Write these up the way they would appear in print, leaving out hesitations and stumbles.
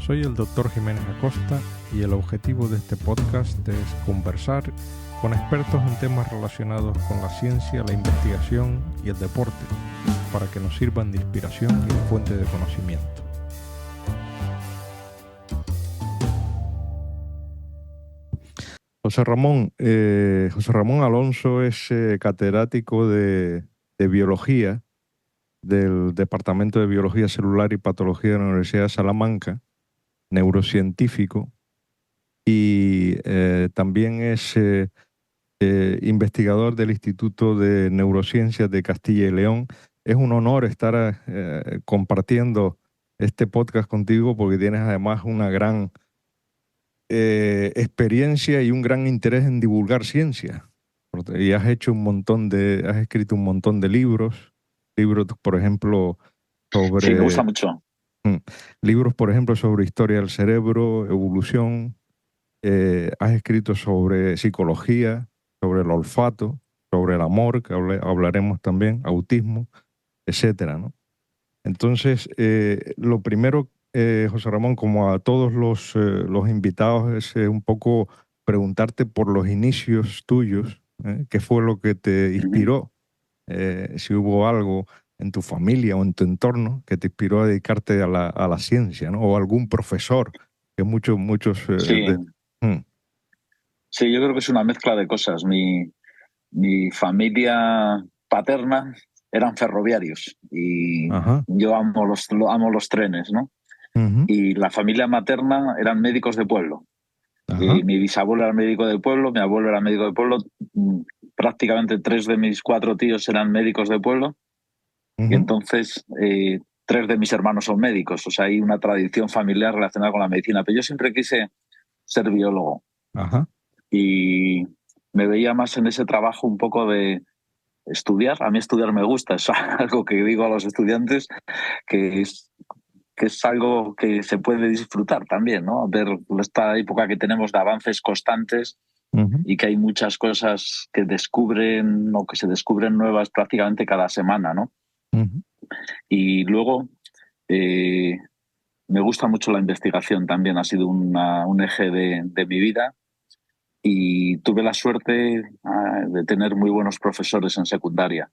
Soy el Dr. Jiménez Acosta y el objetivo de este podcast es conversar con expertos en temas relacionados con la ciencia, la investigación y el deporte, para que nos sirvan de inspiración y de fuente de conocimiento. José Ramón Alonso es catedrático de biología del Departamento de Biología Celular y Patología de la Universidad de Salamanca, neurocientífico, y también es investigador del Instituto de Neurociencias de Castilla y León. Es un honor estar compartiendo este podcast contigo porque tienes además una gran experiencia y un gran interés en divulgar ciencia. Y has escrito un montón de libros, por ejemplo, Sí, me gusta mucho. Libros, por ejemplo, sobre historia del cerebro, evolución. Has escrito sobre psicología, sobre el olfato, sobre el amor, que hablaremos también, autismo, etcétera, ¿no? Entonces, lo primero, José Ramón, como a todos los invitados, es un poco preguntarte por los inicios tuyos, qué fue lo que te inspiró, si hubo algo en tu familia o en tu entorno que te inspiró a dedicarte a la ciencia, ¿no? O algún profesor, que muchos... Sí, sí, yo creo que es una mezcla de cosas. Mi familia paterna eran ferroviarios y Ajá. yo amo los trenes, ¿no? Ujú. Y la familia materna eran médicos de pueblo. Ajá. Y mi bisabuelo era médico de pueblo, mi abuelo era médico de pueblo, prácticamente 3 de mis 4 tíos eran médicos de pueblo y Ujú. entonces 3 de mis hermanos son médicos. O sea, hay una tradición familiar relacionada con la medicina. Pero yo siempre quise ser biólogo. Ajá. Y me veía más en ese trabajo un poco de estudiar. A mí estudiar me gusta, es algo que digo a los estudiantes, que es, que es algo que se puede disfrutar también, ¿no? Ver esta época que tenemos de avances constantes Ujú. y que hay muchas cosas que descubren o que se descubren nuevas prácticamente cada semana, ¿no? Ujú. Y luego eh, me gusta mucho la investigación también, ha sido un eje de mi vida. Y tuve la suerte de tener muy buenos profesores en secundaria.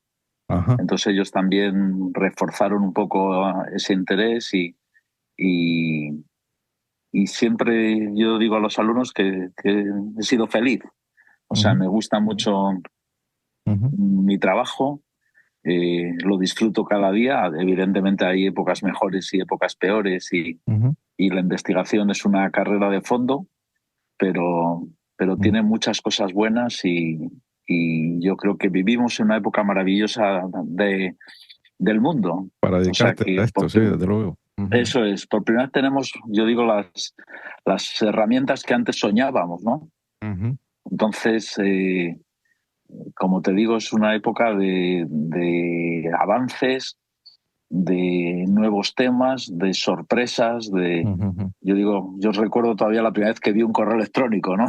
Ajá. Entonces ellos también reforzaron un poco ese interés y, y siempre yo digo a los alumnos que he sido feliz. O sea, Ujú. me gusta mucho Ujú. mi trabajo, lo disfruto cada día. Evidentemente hay épocas mejores y épocas peores Ujú. y la investigación es una carrera de fondo, pero Ujú. tiene muchas cosas buenas y yo creo que vivimos en una época maravillosa del mundo. Para O sea dedicarte a que esto, sí, desde luego. Ujú. eso es, por primera vez tenemos, yo digo, las herramientas que antes soñábamos, ¿no? Ujú. Entonces, como te digo, es una época de avances, de nuevos temas, de sorpresas, Ujú. yo digo, yo recuerdo todavía la primera vez que vi un correo electrónico, ¿no?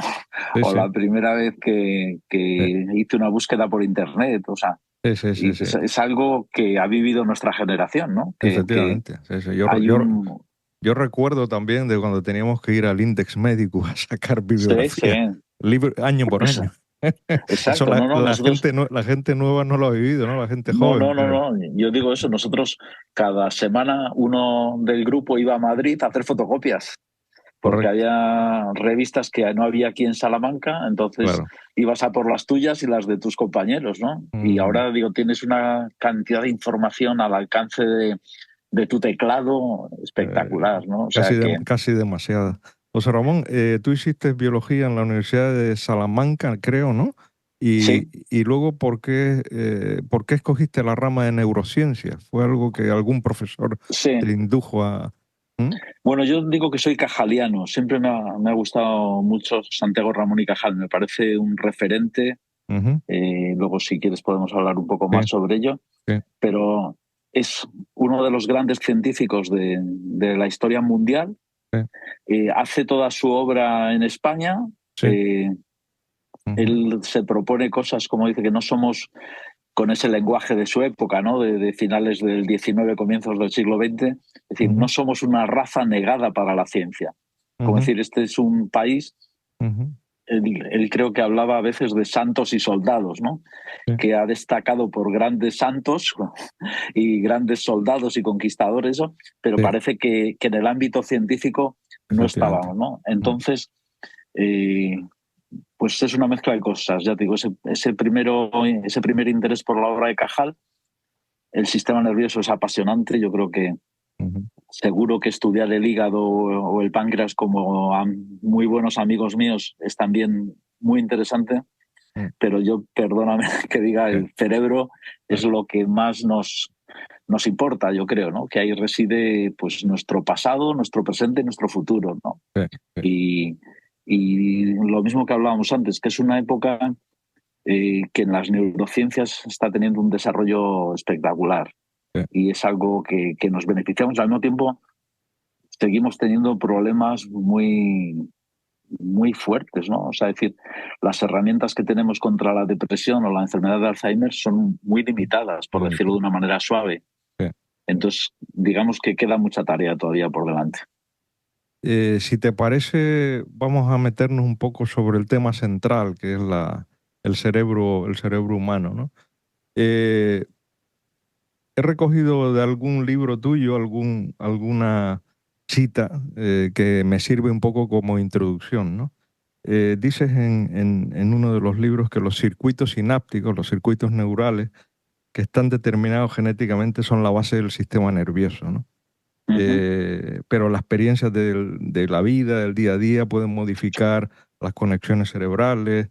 Sí, O sí. la primera vez Sí, que hice una búsqueda por internet, o sea, sí, sí, sí, y sí. es algo que ha vivido nuestra generación, ¿no? Que Efectivamente. Sí, sí. hay un... Yo recuerdo también de cuando teníamos que ir al Index Médico a sacar Sí, sí, bibliografía, año por pues, año. Eso exacto, no, no, la nosotros... gente, la gente nueva no lo ha vivido, ¿no? La gente No, joven, no, no, pero... no, yo digo eso, nosotros cada semana uno del grupo iba a Madrid a hacer fotocopias, porque Correcto, había revistas que no había aquí en Salamanca, entonces claro. ibas a por las tuyas y las de tus compañeros, ¿no? Y Mm. ahora, digo, tienes una cantidad de información al alcance de tu teclado espectacular, ¿no? O sea que Casi demasiada. José Ramón, tú hiciste biología en la Universidad de Salamanca, creo, ¿no? sí, Y luego, ¿por qué escogiste la rama de neurociencia? ¿Fue algo que algún profesor sí. te indujo a...? ¿Mm? Bueno, yo digo que soy cajaliano, siempre me ha gustado mucho Santiago Ramón y Cajal, me parece un referente. Ujú. Luego, si quieres, podemos hablar un poco Sí, más sobre ello, sí, pero es uno de los grandes científicos de la historia mundial. sí, Hace toda su obra en España. sí. Eh, Ujú. Él se propone cosas, como dice, que no somos con ese lenguaje de su época, ¿no? De finales del XIX, comienzos del siglo XX. Es decir, no somos una raza negada para la ciencia. Como decir, este es un país, él creo que hablaba a veces de santos y soldados, ¿no? Sí. Que ha destacado por grandes santos y grandes soldados y conquistadores, ¿no? Pero Sí, parece que en el ámbito científico no efectivamente. estábamos, ¿no? Entonces, pues es una mezcla de cosas. Ya te digo, ese primer interés por la obra de Cajal, el sistema nervioso es apasionante. Yo creo que Ujú. seguro que estudiar el hígado o el páncreas como a muy buenos amigos míos es también muy interesante, Mm, pero yo, perdóname que diga, sí, el cerebro sí, es lo que más nos importa, yo creo, ¿no? Que ahí reside pues nuestro pasado, nuestro presente y nuestro futuro, ¿no? sí, sí, Y, y lo mismo que hablábamos antes, que es una época que en las neurociencias está teniendo un desarrollo espectacular sí. y es algo que nos beneficiamos. Al mismo tiempo, seguimos teniendo problemas muy fuertes, ¿no? O sea, es decir, las herramientas que tenemos contra la depresión o la enfermedad de Alzheimer son muy limitadas, por Muy decirlo limitado. de una manera suave. Sí. Entonces, digamos que queda mucha tarea todavía por delante. Si te parece, vamos a meternos un poco sobre el tema central, que es el cerebro humano, ¿no? Eh, He recogido de algún libro tuyo alguna cita que me sirve un poco como introducción, ¿no? Dices en uno de los libros que los circuitos sinápticos, los circuitos neurales que están determinados genéticamente son la base del sistema nervioso, ¿no? Uh -huh. Pero las experiencias de la vida, del día a día, pueden modificar las conexiones cerebrales,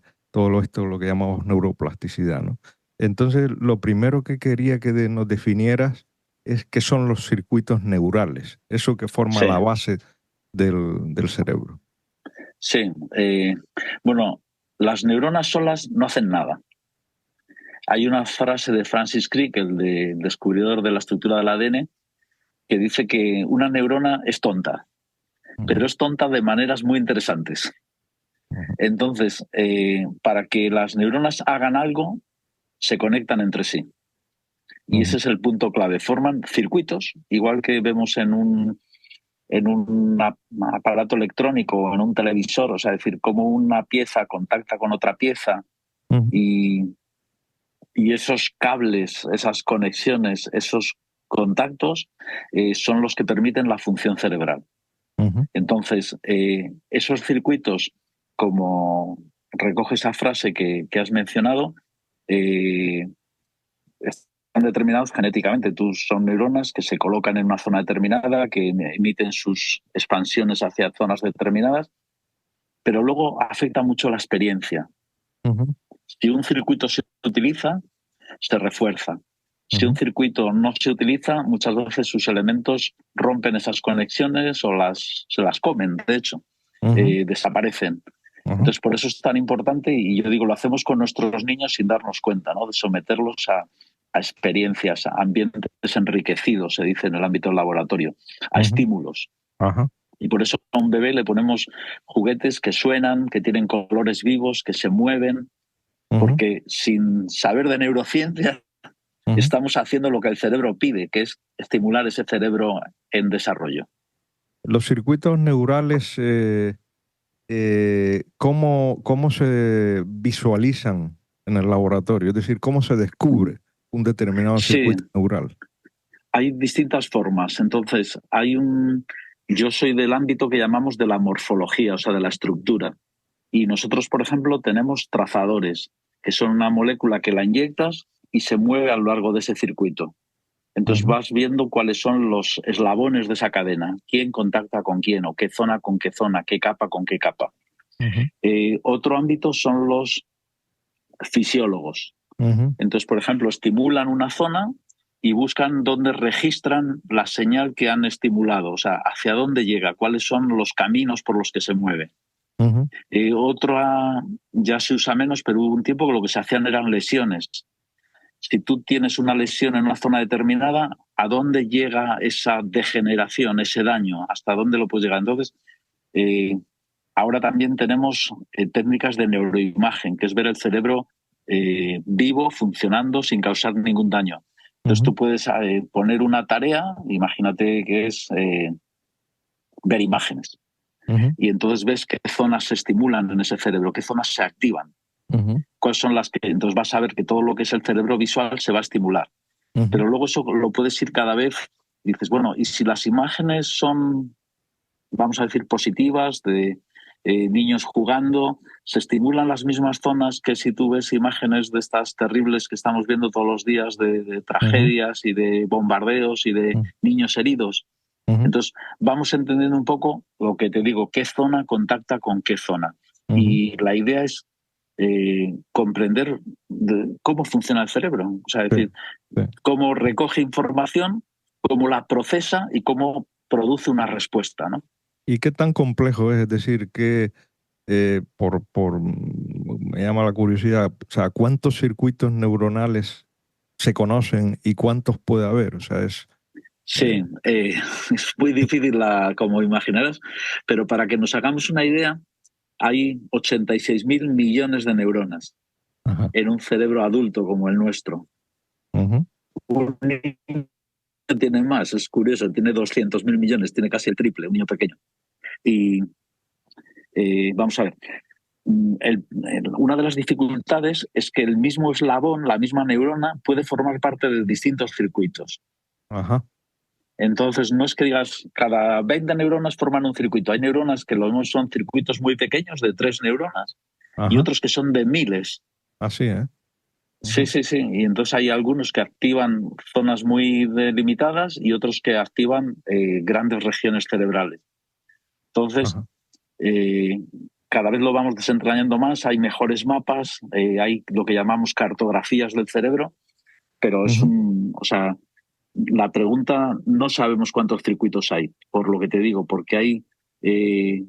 esto, lo que llamamos neuroplasticidad, ¿no? Entonces, lo primero que quería que nos definieras es qué son los circuitos neurales, eso que forma Sí, la base del cerebro. sí. Bueno, las neuronas solas no hacen nada. Hay una frase de Francis Crick, el descubridor de la estructura del ADN, que dice que una neurona es tonta, Ujú, pero es tonta de maneras muy interesantes. ujú, Entonces, para que las neuronas hagan algo, se conectan entre sí. Y ujú, ese es el punto clave. Forman circuitos, igual que vemos en un aparato electrónico o en un televisor, o sea, es decir, cómo una pieza contacta con otra pieza ujú, y, y esos cables, esas conexiones, esos contactos son los que permiten la función cerebral. ujú, Entonces, esos circuitos, como recoge esa frase que has mencionado, eh, están determinados genéticamente. Tú son neuronas que se colocan en una zona determinada, que emiten sus expansiones hacia zonas determinadas, pero luego afecta mucho la experiencia. ujú, Si un circuito se utiliza, se refuerza. Si un ujú, circuito no se utiliza, muchas veces sus elementos rompen esas conexiones o se las comen, de hecho, ujú, desaparecen. ujú. Entonces, por eso es tan importante, y yo digo, lo hacemos con nuestros niños sin darnos cuenta, ¿no? De someterlos a experiencias, a ambientes enriquecidos, se dice en el ámbito del laboratorio, a Ujú. estímulos. Ajá. Y por eso a un bebé le ponemos juguetes que suenan, que tienen colores vivos, que se mueven, Ujú, porque sin saber de neurociencia ujú. estamos haciendo lo que el cerebro pide, que es estimular ese cerebro en desarrollo. Los circuitos neurales, ¿cómo se visualizan en el laboratorio? Es decir, ¿cómo se descubre un determinado Sí, circuito neural? hay distintas formas. Entonces, yo soy del ámbito que llamamos de la morfología, o sea, de la estructura. Y nosotros, por ejemplo, tenemos trazadores, que son una molécula que la inyectas y se mueve a lo largo de ese circuito. Entonces Ujú, vas viendo cuáles son los eslabones de esa cadena, quién contacta con quién, o qué zona con qué zona, qué capa con qué capa. ujú, Otro ámbito son los fisiólogos. ujú, Entonces, por ejemplo, estimulan una zona y buscan dónde registran la señal que han estimulado, o sea, hacia dónde llega, cuáles son los caminos por los que se mueve. ujú, Otra ya se usa menos, pero hubo un tiempo que lo que se hacían eran lesiones. Si tú tienes una lesión en una zona determinada, ¿a dónde llega esa degeneración, ese daño? ¿Hasta dónde lo puedes llegar? Entonces, eh, ahora también tenemos técnicas de neuroimagen, que es ver el cerebro vivo, funcionando, sin causar ningún daño. Entonces tú puedes poner una tarea, imagínate que es ver imágenes. Y entonces ves qué zonas se estimulan en ese cerebro, qué zonas se activan, cuáles son las que... Entonces vas a ver que todo lo que es el cerebro visual se va a estimular. Pero luego eso lo puedes ir cada vez, dices, bueno, y si las imágenes son, vamos a decir, positivas, de niños jugando, se estimulan las mismas zonas que si tú ves imágenes de estas terribles que estamos viendo todos los días, de tragedias y de bombardeos y de niños heridos. Entonces, vamos entendiendo un poco lo que te digo, qué zona contacta con qué zona. Y la idea es comprender cómo funciona el cerebro. O sea, es decir, cómo recoge información, cómo la procesa y cómo produce una respuesta, ¿no? ¿Y qué tan complejo es? Es decir, que me llama la curiosidad, o sea, ¿cuántos circuitos neuronales se conocen y cuántos puede haber? O sea, es... Sí, es muy difícil como imaginarás, pero para que nos hagamos una idea, hay 86.000 millones de neuronas en un cerebro adulto como el nuestro. Un niño tiene más, es curioso, tiene 200.000 millones, tiene casi el triple, un niño pequeño. Y vamos a ver, una de las dificultades es que el mismo eslabón, la misma neurona, puede formar parte de distintos circuitos. Entonces, no es que digas, cada 20 neuronas forman un circuito. Hay neuronas que son circuitos muy pequeños, de 3 neuronas, y otros que son de miles. Así, ¿eh? Sí, sí, sí. Y entonces hay algunos que activan zonas muy delimitadas y otros que activan grandes regiones cerebrales. Entonces, cada vez lo vamos desentrañando más, hay mejores mapas, hay lo que llamamos cartografías del cerebro, pero es o sea, la pregunta, no sabemos cuántos circuitos hay, por lo que te digo, porque hay,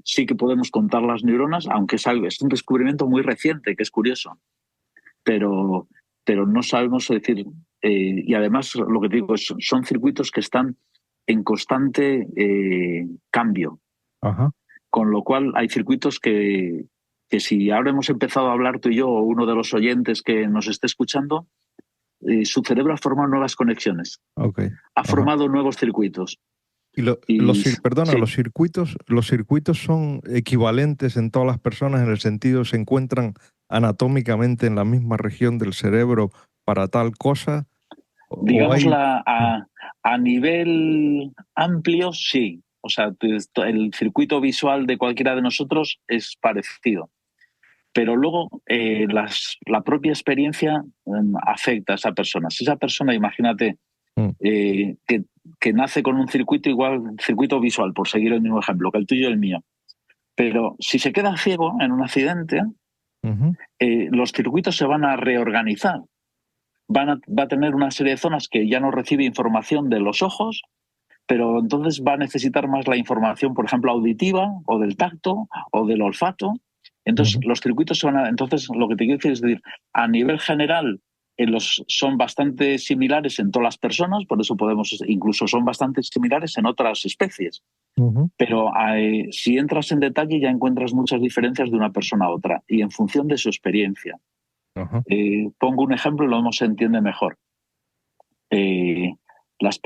sí que podemos contar las neuronas, aunque es un descubrimiento muy reciente, que es curioso, pero no sabemos decir, y además lo que te digo, son circuitos que están en constante cambio. Con lo cual hay circuitos que si ahora hemos empezado a hablar tú y yo o uno de los oyentes que nos esté escuchando, su cerebro ha formado nuevas conexiones. Ha formado nuevos circuitos. Perdona, sí. Los circuitos son equivalentes en todas las personas en el sentido se encuentran anatómicamente en la misma región del cerebro para tal cosa. Digámosla a nivel amplio, sí. O sea, el circuito visual de cualquiera de nosotros es parecido. Pero luego la propia experiencia afecta a esa persona. Si esa persona, imagínate, que nace con un circuito igual, circuito visual, por seguir el mismo ejemplo, que el tuyo y el mío. Pero si se queda ciego en un accidente, los circuitos se van a reorganizar. Va a tener una serie de zonas que ya no recibe información de los ojos, pero entonces va a necesitar más la información, por ejemplo, auditiva o del tacto o del olfato. Entonces, los circuitos entonces, lo que te quiero decir es decir, a nivel general, son bastante similares en todas las personas, por eso incluso son bastante similares en otras especies. Pero si entras en detalle ya encuentras muchas diferencias de una persona a otra y en función de su experiencia. Pongo un ejemplo y lo se entiende mejor. Las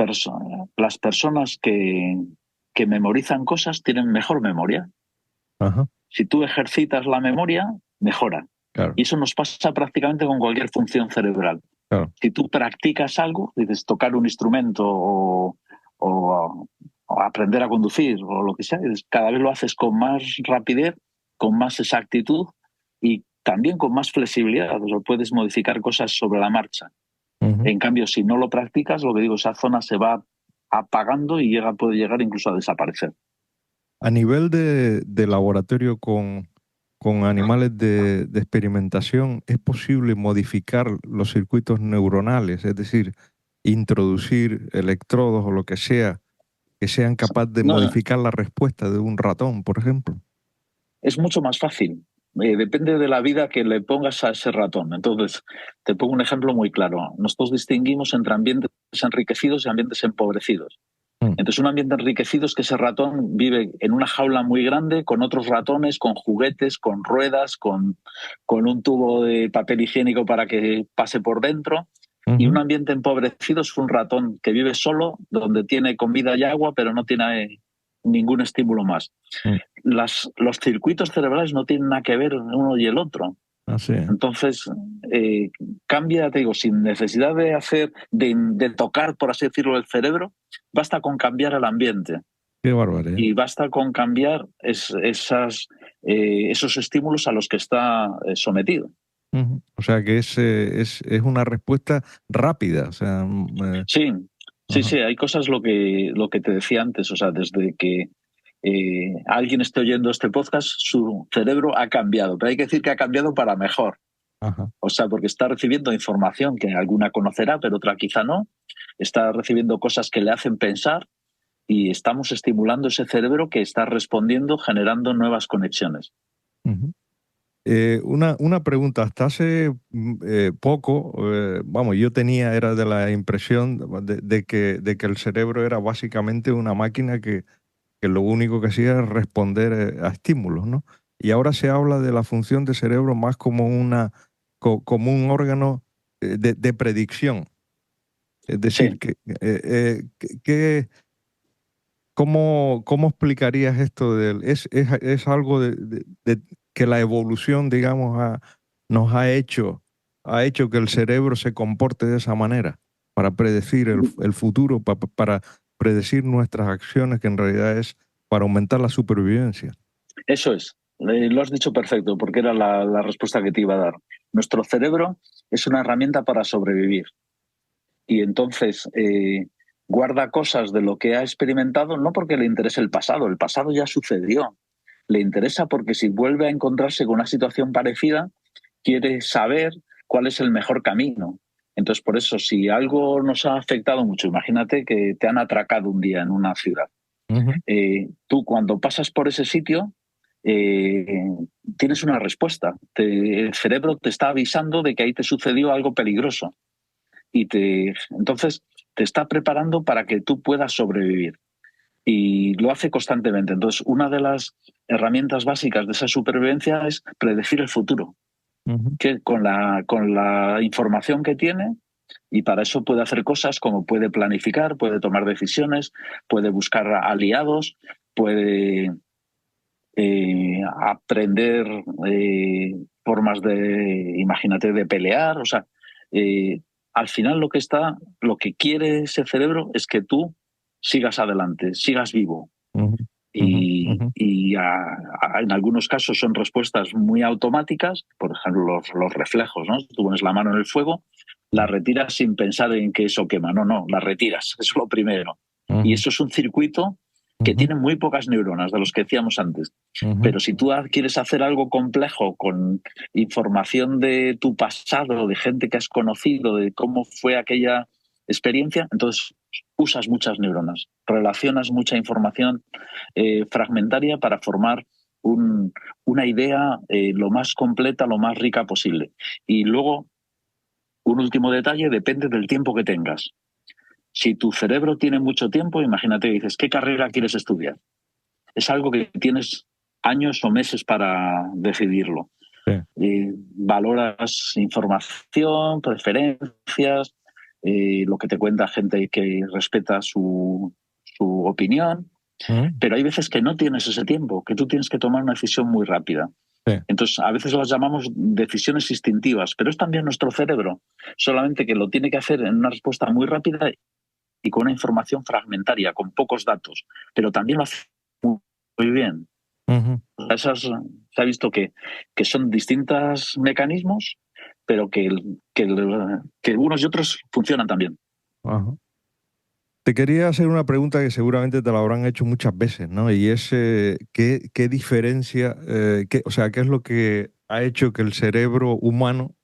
personas que memorizan cosas tienen mejor memoria. Si tú ejercitas la memoria, mejora. Y eso nos pasa prácticamente con cualquier función cerebral. Si tú practicas algo, dices tocar un instrumento o aprender a conducir o lo que sea, cada vez lo haces con más rapidez, con más exactitud y también con más flexibilidad. O sea, puedes modificar cosas sobre la marcha. En cambio, si no lo practicas, lo que digo, esa zona se va apagando y puede llegar incluso a desaparecer. A nivel de laboratorio con animales de experimentación, ¿es posible modificar los circuitos neuronales? Es decir, introducir electrodos o lo que sea que sean capaces de modificar la respuesta de un ratón, por ejemplo. Es mucho más fácil. Depende de la vida que le pongas a ese ratón. Entonces, te pongo un ejemplo muy claro. Nosotros distinguimos entre ambientes enriquecidos y ambientes empobrecidos. Mm. Entonces, un ambiente enriquecido es que ese ratón vive en una jaula muy grande con otros ratones, con juguetes, con ruedas, con un tubo de papel higiénico para que pase por dentro. Y un Ujú. ambiente empobrecido es un ratón que vive solo, donde tiene comida y agua, pero no tiene ningún estímulo más. Mm. Los circuitos cerebrales no tienen nada que ver uno y el otro. Así es. Entonces, cambia, te digo, sin necesidad de tocar, por así decirlo, el cerebro, basta con cambiar el ambiente Qué barbaridad. y basta con cambiar esos estímulos a los que está sometido. Ujú. O sea que es una respuesta rápida. O sea, Sí, sí, ajá, sí, hay cosas lo que te decía antes, o sea, desde que alguien esté oyendo este podcast, su cerebro ha cambiado, pero hay que decir que ha cambiado para mejor. ajá. O sea, porque está recibiendo información que alguna conocerá, pero otra quizá no. Está recibiendo cosas que le hacen pensar y estamos estimulando ese cerebro que está respondiendo, generando nuevas conexiones. Ujú. Una pregunta, hasta hace poco, vamos, yo era de la impresión de que el cerebro era básicamente una máquina que lo único que hacía era responder a estímulos, ¿no? Y ahora se habla de la función del cerebro más como como un órgano de predicción. Es decir, Sí, ¿cómo explicarías esto es algo que la evolución, digamos, nos ha hecho que el cerebro se comporte de esa manera para predecir el futuro, para predecir nuestras acciones, que en realidad es para aumentar la supervivencia? eso es. Lo has dicho perfecto, porque era la respuesta que te iba a dar. Nuestro cerebro es una herramienta para sobrevivir y entonces guarda cosas de lo que ha experimentado, no porque le interese el pasado ya sucedió. Le interesa porque si vuelve a encontrarse con una situación parecida, quiere saber cuál es el mejor camino. Entonces, por eso, si algo nos ha afectado mucho, imagínate que te han atracado un día en una ciudad. Ujú. Tú cuando pasas por ese sitio, eh, tienes una respuesta. El cerebro te está avisando de que ahí te sucedió algo peligroso entonces te está preparando para que tú puedas sobrevivir. Y lo hace constantemente. Entonces, una de las herramientas básicas de esa supervivencia es predecir el futuro, Ujú. que con la información que tiene, y para eso puede hacer cosas como puede planificar, puede tomar decisiones, puede buscar aliados, puede aprender formas imagínate, de pelear. O sea, al final lo que quiere ese cerebro es que tú sigas adelante, sigas vivo. Ujú. Ujú. Ujú. En algunos casos son respuestas muy automáticas, por ejemplo, los reflejos, ¿no? Tú pones la mano en el fuego, la retiras sin pensar en que eso quema. No, no, la retiras, eso es lo primero. Y Ujú. eso es un circuito que Ujú. tiene muy pocas neuronas, de los que decíamos antes. Ujú. Pero si tú quieres hacer algo complejo con información de tu pasado, de gente que has conocido, de cómo fue aquella experiencia, entonces usas muchas neuronas, relacionas mucha información fragmentaria para formar una idea lo más completa, lo más rica posible. Y luego, un último detalle, depende del tiempo que tengas. Si tu cerebro tiene mucho tiempo, imagínate que dices, ¿qué carrera quieres estudiar? Es algo que tienes años o meses para decidirlo. Sí. Valoras información, preferencias, lo que te cuenta gente que respeta su opinión, Ujú. pero hay veces que no tienes ese tiempo, que tú tienes que tomar una decisión muy rápida. Sí. Entonces, a veces las llamamos decisiones instintivas, pero es también nuestro cerebro, solamente que lo tiene que hacer en una respuesta muy rápida y con una información fragmentaria, con pocos datos, pero también lo hace muy bien. Ujú. Se ha visto que son distintos mecanismos, pero que unos y otros funcionan también. Ajá. Te quería hacer una pregunta que seguramente te la habrán hecho muchas veces, ¿no? Y es, ¿qué diferencia, o sea, qué es lo que ha hecho que el cerebro humano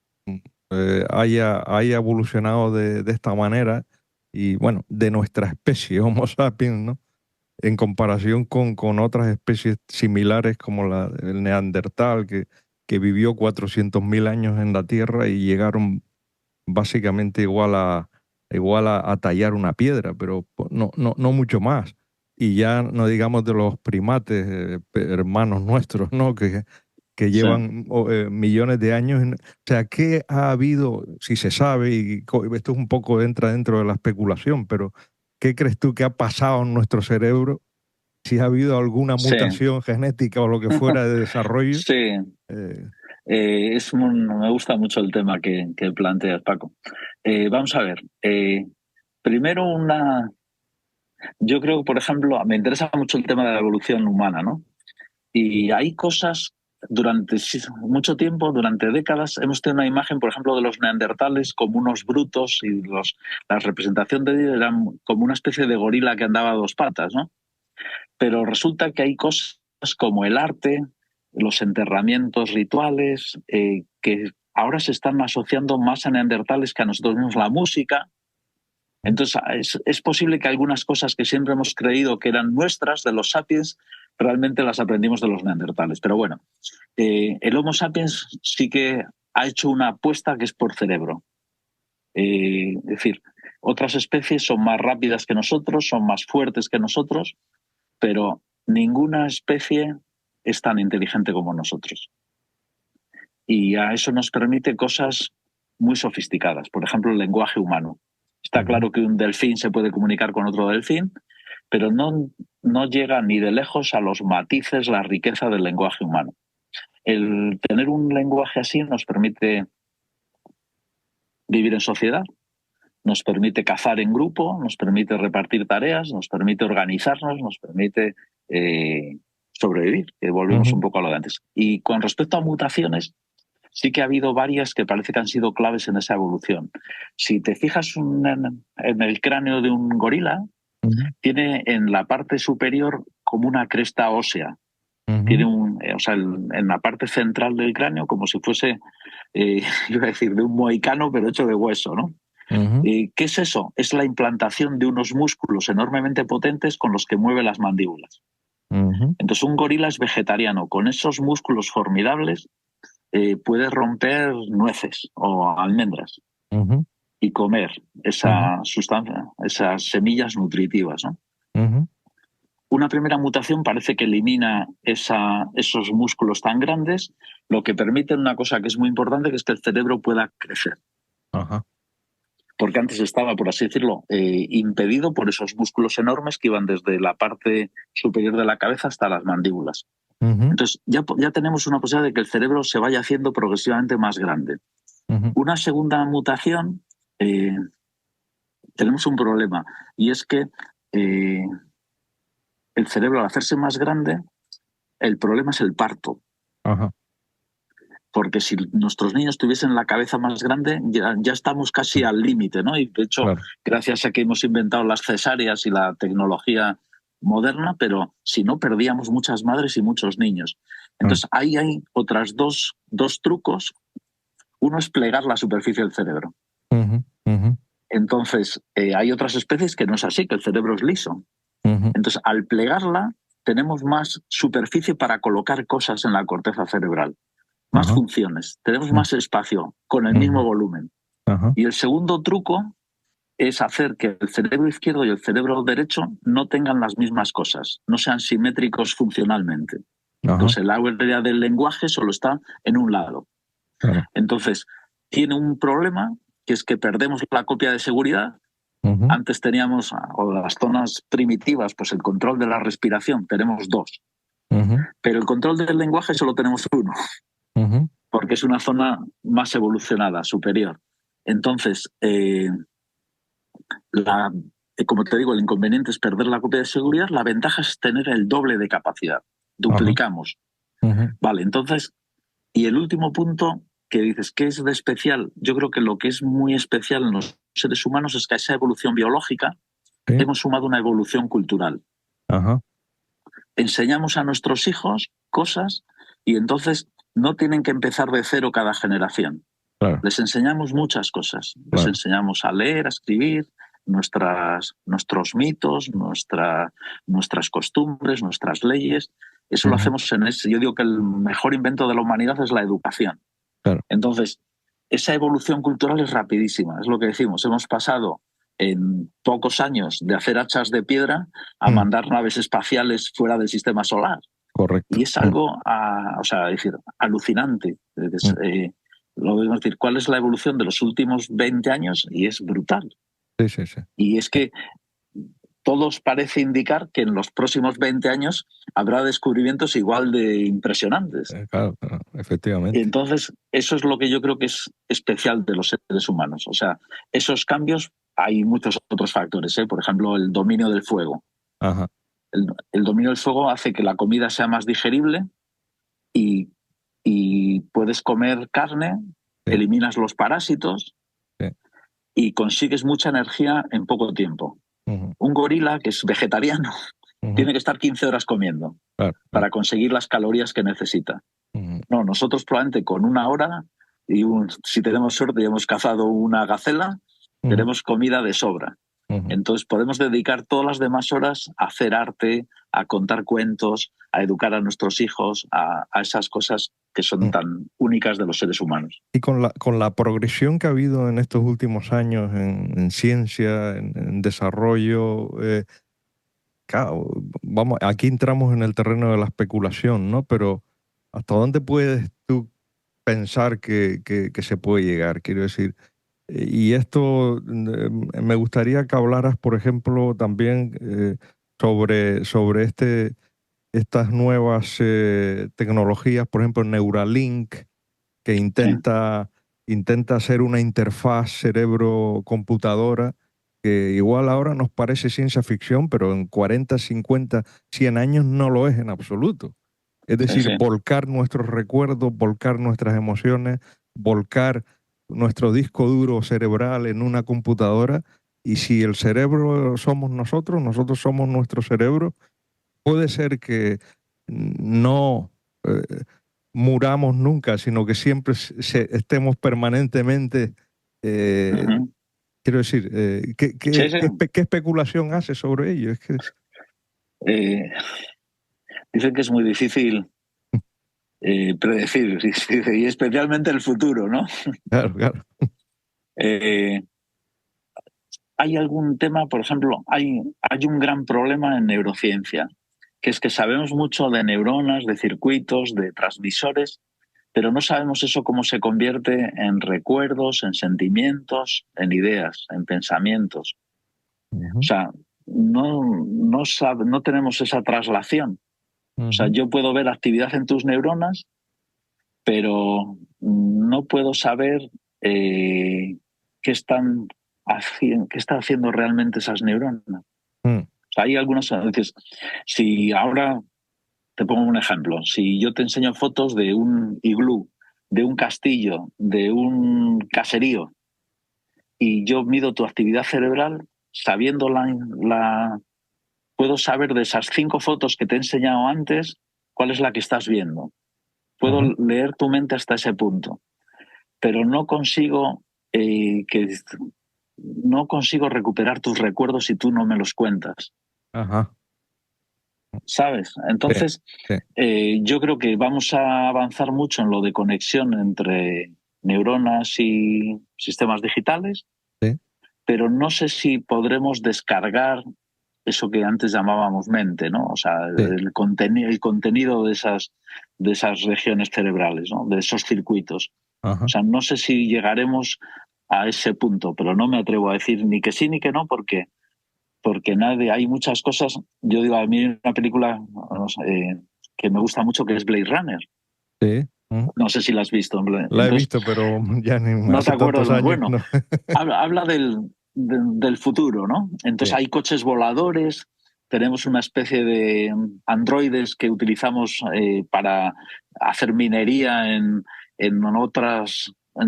haya evolucionado de esta manera y, bueno, de nuestra especie, Homo sapiens, ¿no? En comparación con otras especies similares como el Neandertal, que vivió 400.000 años en la Tierra y llegaron básicamente igual igual a tallar una piedra, pero no mucho más. Y ya no digamos de los primates, hermanos nuestros, ¿no? Que Sí. llevan millones de años. O sea, ¿qué ha habido, si se sabe, y esto es un poco entra dentro de la especulación, pero ¿qué crees tú que ha pasado en nuestro cerebro? Si ha habido alguna Sí. mutación genética o lo que fuera de desarrollo. Sí. Eh, Me gusta mucho el tema que planteas, Paco. Vamos a ver. Primero, yo creo que, por ejemplo, me interesa mucho el tema de la evolución humana, ¿no? Y hay cosas, durante mucho tiempo, durante décadas, hemos tenido una imagen, por ejemplo, de los neandertales como unos brutos y la representación de ellos eran como una especie de gorila que andaba a dos patas, ¿no? Pero resulta que hay cosas como el arte, los enterramientos rituales, que ahora se están asociando más a neandertales que a nosotros mismos, la música. Entonces, es posible que algunas cosas que siempre hemos creído que eran nuestras, de los sapiens, realmente las aprendimos de los neandertales. Pero bueno, el Homo sapiens sí que ha hecho una apuesta que es por cerebro. Es decir, otras especies son más rápidas que nosotros, son más fuertes que nosotros, pero ninguna especie es tan inteligente como nosotros. Y a eso nos permite cosas muy sofisticadas, por ejemplo, el lenguaje humano. Está claro que un delfín se puede comunicar con otro delfín, pero no llega ni de lejos a los matices, la riqueza del lenguaje humano. El tener un lenguaje así nos permite vivir en sociedad, nos permite cazar en grupo, nos permite repartir tareas, nos permite organizarnos, nos permite sobrevivir, que volvemos un poco a lo de antes. Y con respecto a mutaciones, sí que ha habido varias que parece que han sido claves en esa evolución. Si te fijas en el cráneo de un gorila, tiene en la parte superior como una cresta ósea. Tiene en la parte central del cráneo como si fuese, iba a decir, de un mohicano, pero hecho de hueso, ¿no? ¿Qué es eso? Es la implantación de unos músculos enormemente potentes con los que mueve las mandíbulas. Entonces, un gorila es vegetariano. Con esos músculos formidables puede romper nueces o almendras y comer esa sustancia, esas semillas nutritivas, ¿no? Una primera mutación parece que elimina esos músculos tan grandes, lo que permite una cosa que es muy importante, que es que el cerebro pueda crecer. Porque antes estaba, por así decirlo, impedido por esos músculos enormes que iban desde la parte superior de la cabeza hasta las mandíbulas. Entonces, ya tenemos una posibilidad de que el cerebro se vaya haciendo progresivamente más grande. Una segunda mutación, tenemos un problema, y es que el cerebro, al hacerse más grande, el problema es el parto. Porque si nuestros niños tuviesen la cabeza más grande, ya estamos casi al límite, ¿no? Y de hecho, gracias a que hemos inventado las cesáreas y la tecnología moderna, pero si no, perdíamos muchas madres y muchos niños. Entonces, ahí hay otras dos trucos. Uno es plegar la superficie del cerebro. Entonces, hay otras especies que no es así, que el cerebro es liso. Entonces, al plegarla, tenemos más superficie para colocar cosas en la corteza cerebral. Más funciones, tenemos más espacio con el mismo volumen. Y el segundo truco es hacer que el cerebro izquierdo y el cerebro derecho no tengan las mismas cosas, no sean simétricos funcionalmente. Entonces el área del lenguaje solo está en un lado. Entonces tiene un problema, que es que perdemos la copia de seguridad. Antes teníamos, o las zonas primitivas, pues el control de la respiración, tenemos dos. Pero el control del lenguaje solo tenemos uno. Porque es una zona más evolucionada, superior. Entonces, como te digo, el inconveniente es perder la copia de seguridad, la ventaja es tener el doble de capacidad, duplicamos. Vale, entonces, y el último punto que dices, ¿qué es de especial? Yo creo que lo que es muy especial en los seres humanos es que a esa evolución biológica hemos sumado una evolución cultural. Enseñamos a nuestros hijos cosas y entonces no tienen que empezar de cero cada generación. Les enseñamos muchas cosas. Les enseñamos a leer, a escribir, nuestros mitos, nuestras costumbres, nuestras leyes. Eso lo hacemos yo digo que el mejor invento de la humanidad es la educación. Entonces, esa evolución cultural es rapidísima, es lo que decimos. Hemos pasado en pocos años de hacer hachas de piedra a Mm, mandar naves espaciales fuera del sistema solar. correcto. Y es algo, o sea, es decir, alucinante. Mm, Lo debemos decir, ¿cuál es la evolución de los últimos 20 años? Y es brutal. sí, sí, sí. Y es que todos parece indicar que en los próximos 20 años habrá descubrimientos igual de impresionantes. Claro, claro, efectivamente. Entonces, eso es lo que yo creo que es especial de los seres humanos. O sea, esos cambios, hay muchos otros factores, ¿eh? Por ejemplo, el dominio del fuego. Ajá. El dominio del fuego hace que la comida sea más digerible y, y puedes comer carne, Sí, eliminas los parásitos sí. y consigues mucha energía en poco tiempo. Ujú, Un gorila que es vegetariano ujú, tiene que estar 15 horas comiendo claro, claro. para conseguir las calorías que necesita. Ujú, No, nosotros probablemente con una hora y si tenemos suerte y hemos cazado una gacela, ujú, tenemos comida de sobra. ujú, Entonces podemos dedicar todas las demás horas a hacer arte, a contar cuentos, a educar a nuestros hijos, a esas cosas que son ujú. tan únicas de los seres humanos. Y con la progresión que ha habido en estos últimos años en ciencia, en desarrollo, claro, vamos, aquí entramos en el terreno de la especulación, ¿no? Pero ¿hasta dónde puedes tú pensar que se puede llegar? Quiero decir, y esto me gustaría que hablaras, por ejemplo, también sobre estas nuevas tecnologías, por ejemplo, Neuralink, que Sí, intenta hacer una interfaz cerebro-computadora que igual ahora nos parece ciencia ficción, pero en 40, 50, 100 años no lo es en absoluto. Es sí, decir, sí. volcar nuestros recuerdos, volcar nuestras emociones, volcar nuestro disco duro cerebral en una computadora. Y si el cerebro somos nosotros, nosotros somos nuestro cerebro, puede ser que no muramos nunca, sino que siempre estemos permanentemente, eh, Ujú. quiero decir, Sí, sí. qué especulación hace sobre ello? Es que Eh, dicen que es muy difícil predecir, y especialmente el futuro, ¿no? claro, claro. Eh, hay algún tema, por ejemplo, hay un gran problema en neurociencia, que es que sabemos mucho de neuronas, de circuitos, de transmisores, pero no sabemos eso cómo se convierte en recuerdos, en sentimientos, en ideas, en pensamientos. O Ujú, sea, no tenemos esa traslación. O sea, ujú, yo puedo ver actividad en tus neuronas, pero no puedo saber eh, qué qué están haciendo realmente esas neuronas. mm, O sea, hay algunas veces, si ahora te pongo un ejemplo, si yo te enseño fotos de un iglú, de un castillo, de un caserío, y yo mido tu actividad cerebral, sabiendo puedo saber de esas 5 fotos que te he enseñado antes, cuál es la que estás viendo. Puedo ujú, leer tu mente hasta ese punto, pero eh, que no consigo recuperar tus recuerdos si tú no me los cuentas, ajá, ¿sabes? sí, Entonces, sí, yo creo que vamos a avanzar mucho en lo de conexión entre neuronas y sistemas digitales, sí, pero no sé si podremos descargar eso que antes llamábamos mente, ¿no? O sea, sí, el contenido de esas regiones cerebrales, ¿no? De esos circuitos. O ajá, sea, no sé si llegaremos a ese punto, pero no me atrevo a decir ni que sí ni que no, porque nadie, hay muchas cosas. Yo digo, a mí hay una película no sé, que me gusta mucho que es Blade Runner. sí, ujú. No sé si la has visto. La he Entonces, visto, pero ya ni no te hace acuerdas. tantos años, Bueno, no. habla del futuro, ¿no? Entonces Sí, hay coches voladores, tenemos una especie de androides que utilizamos para hacer minería en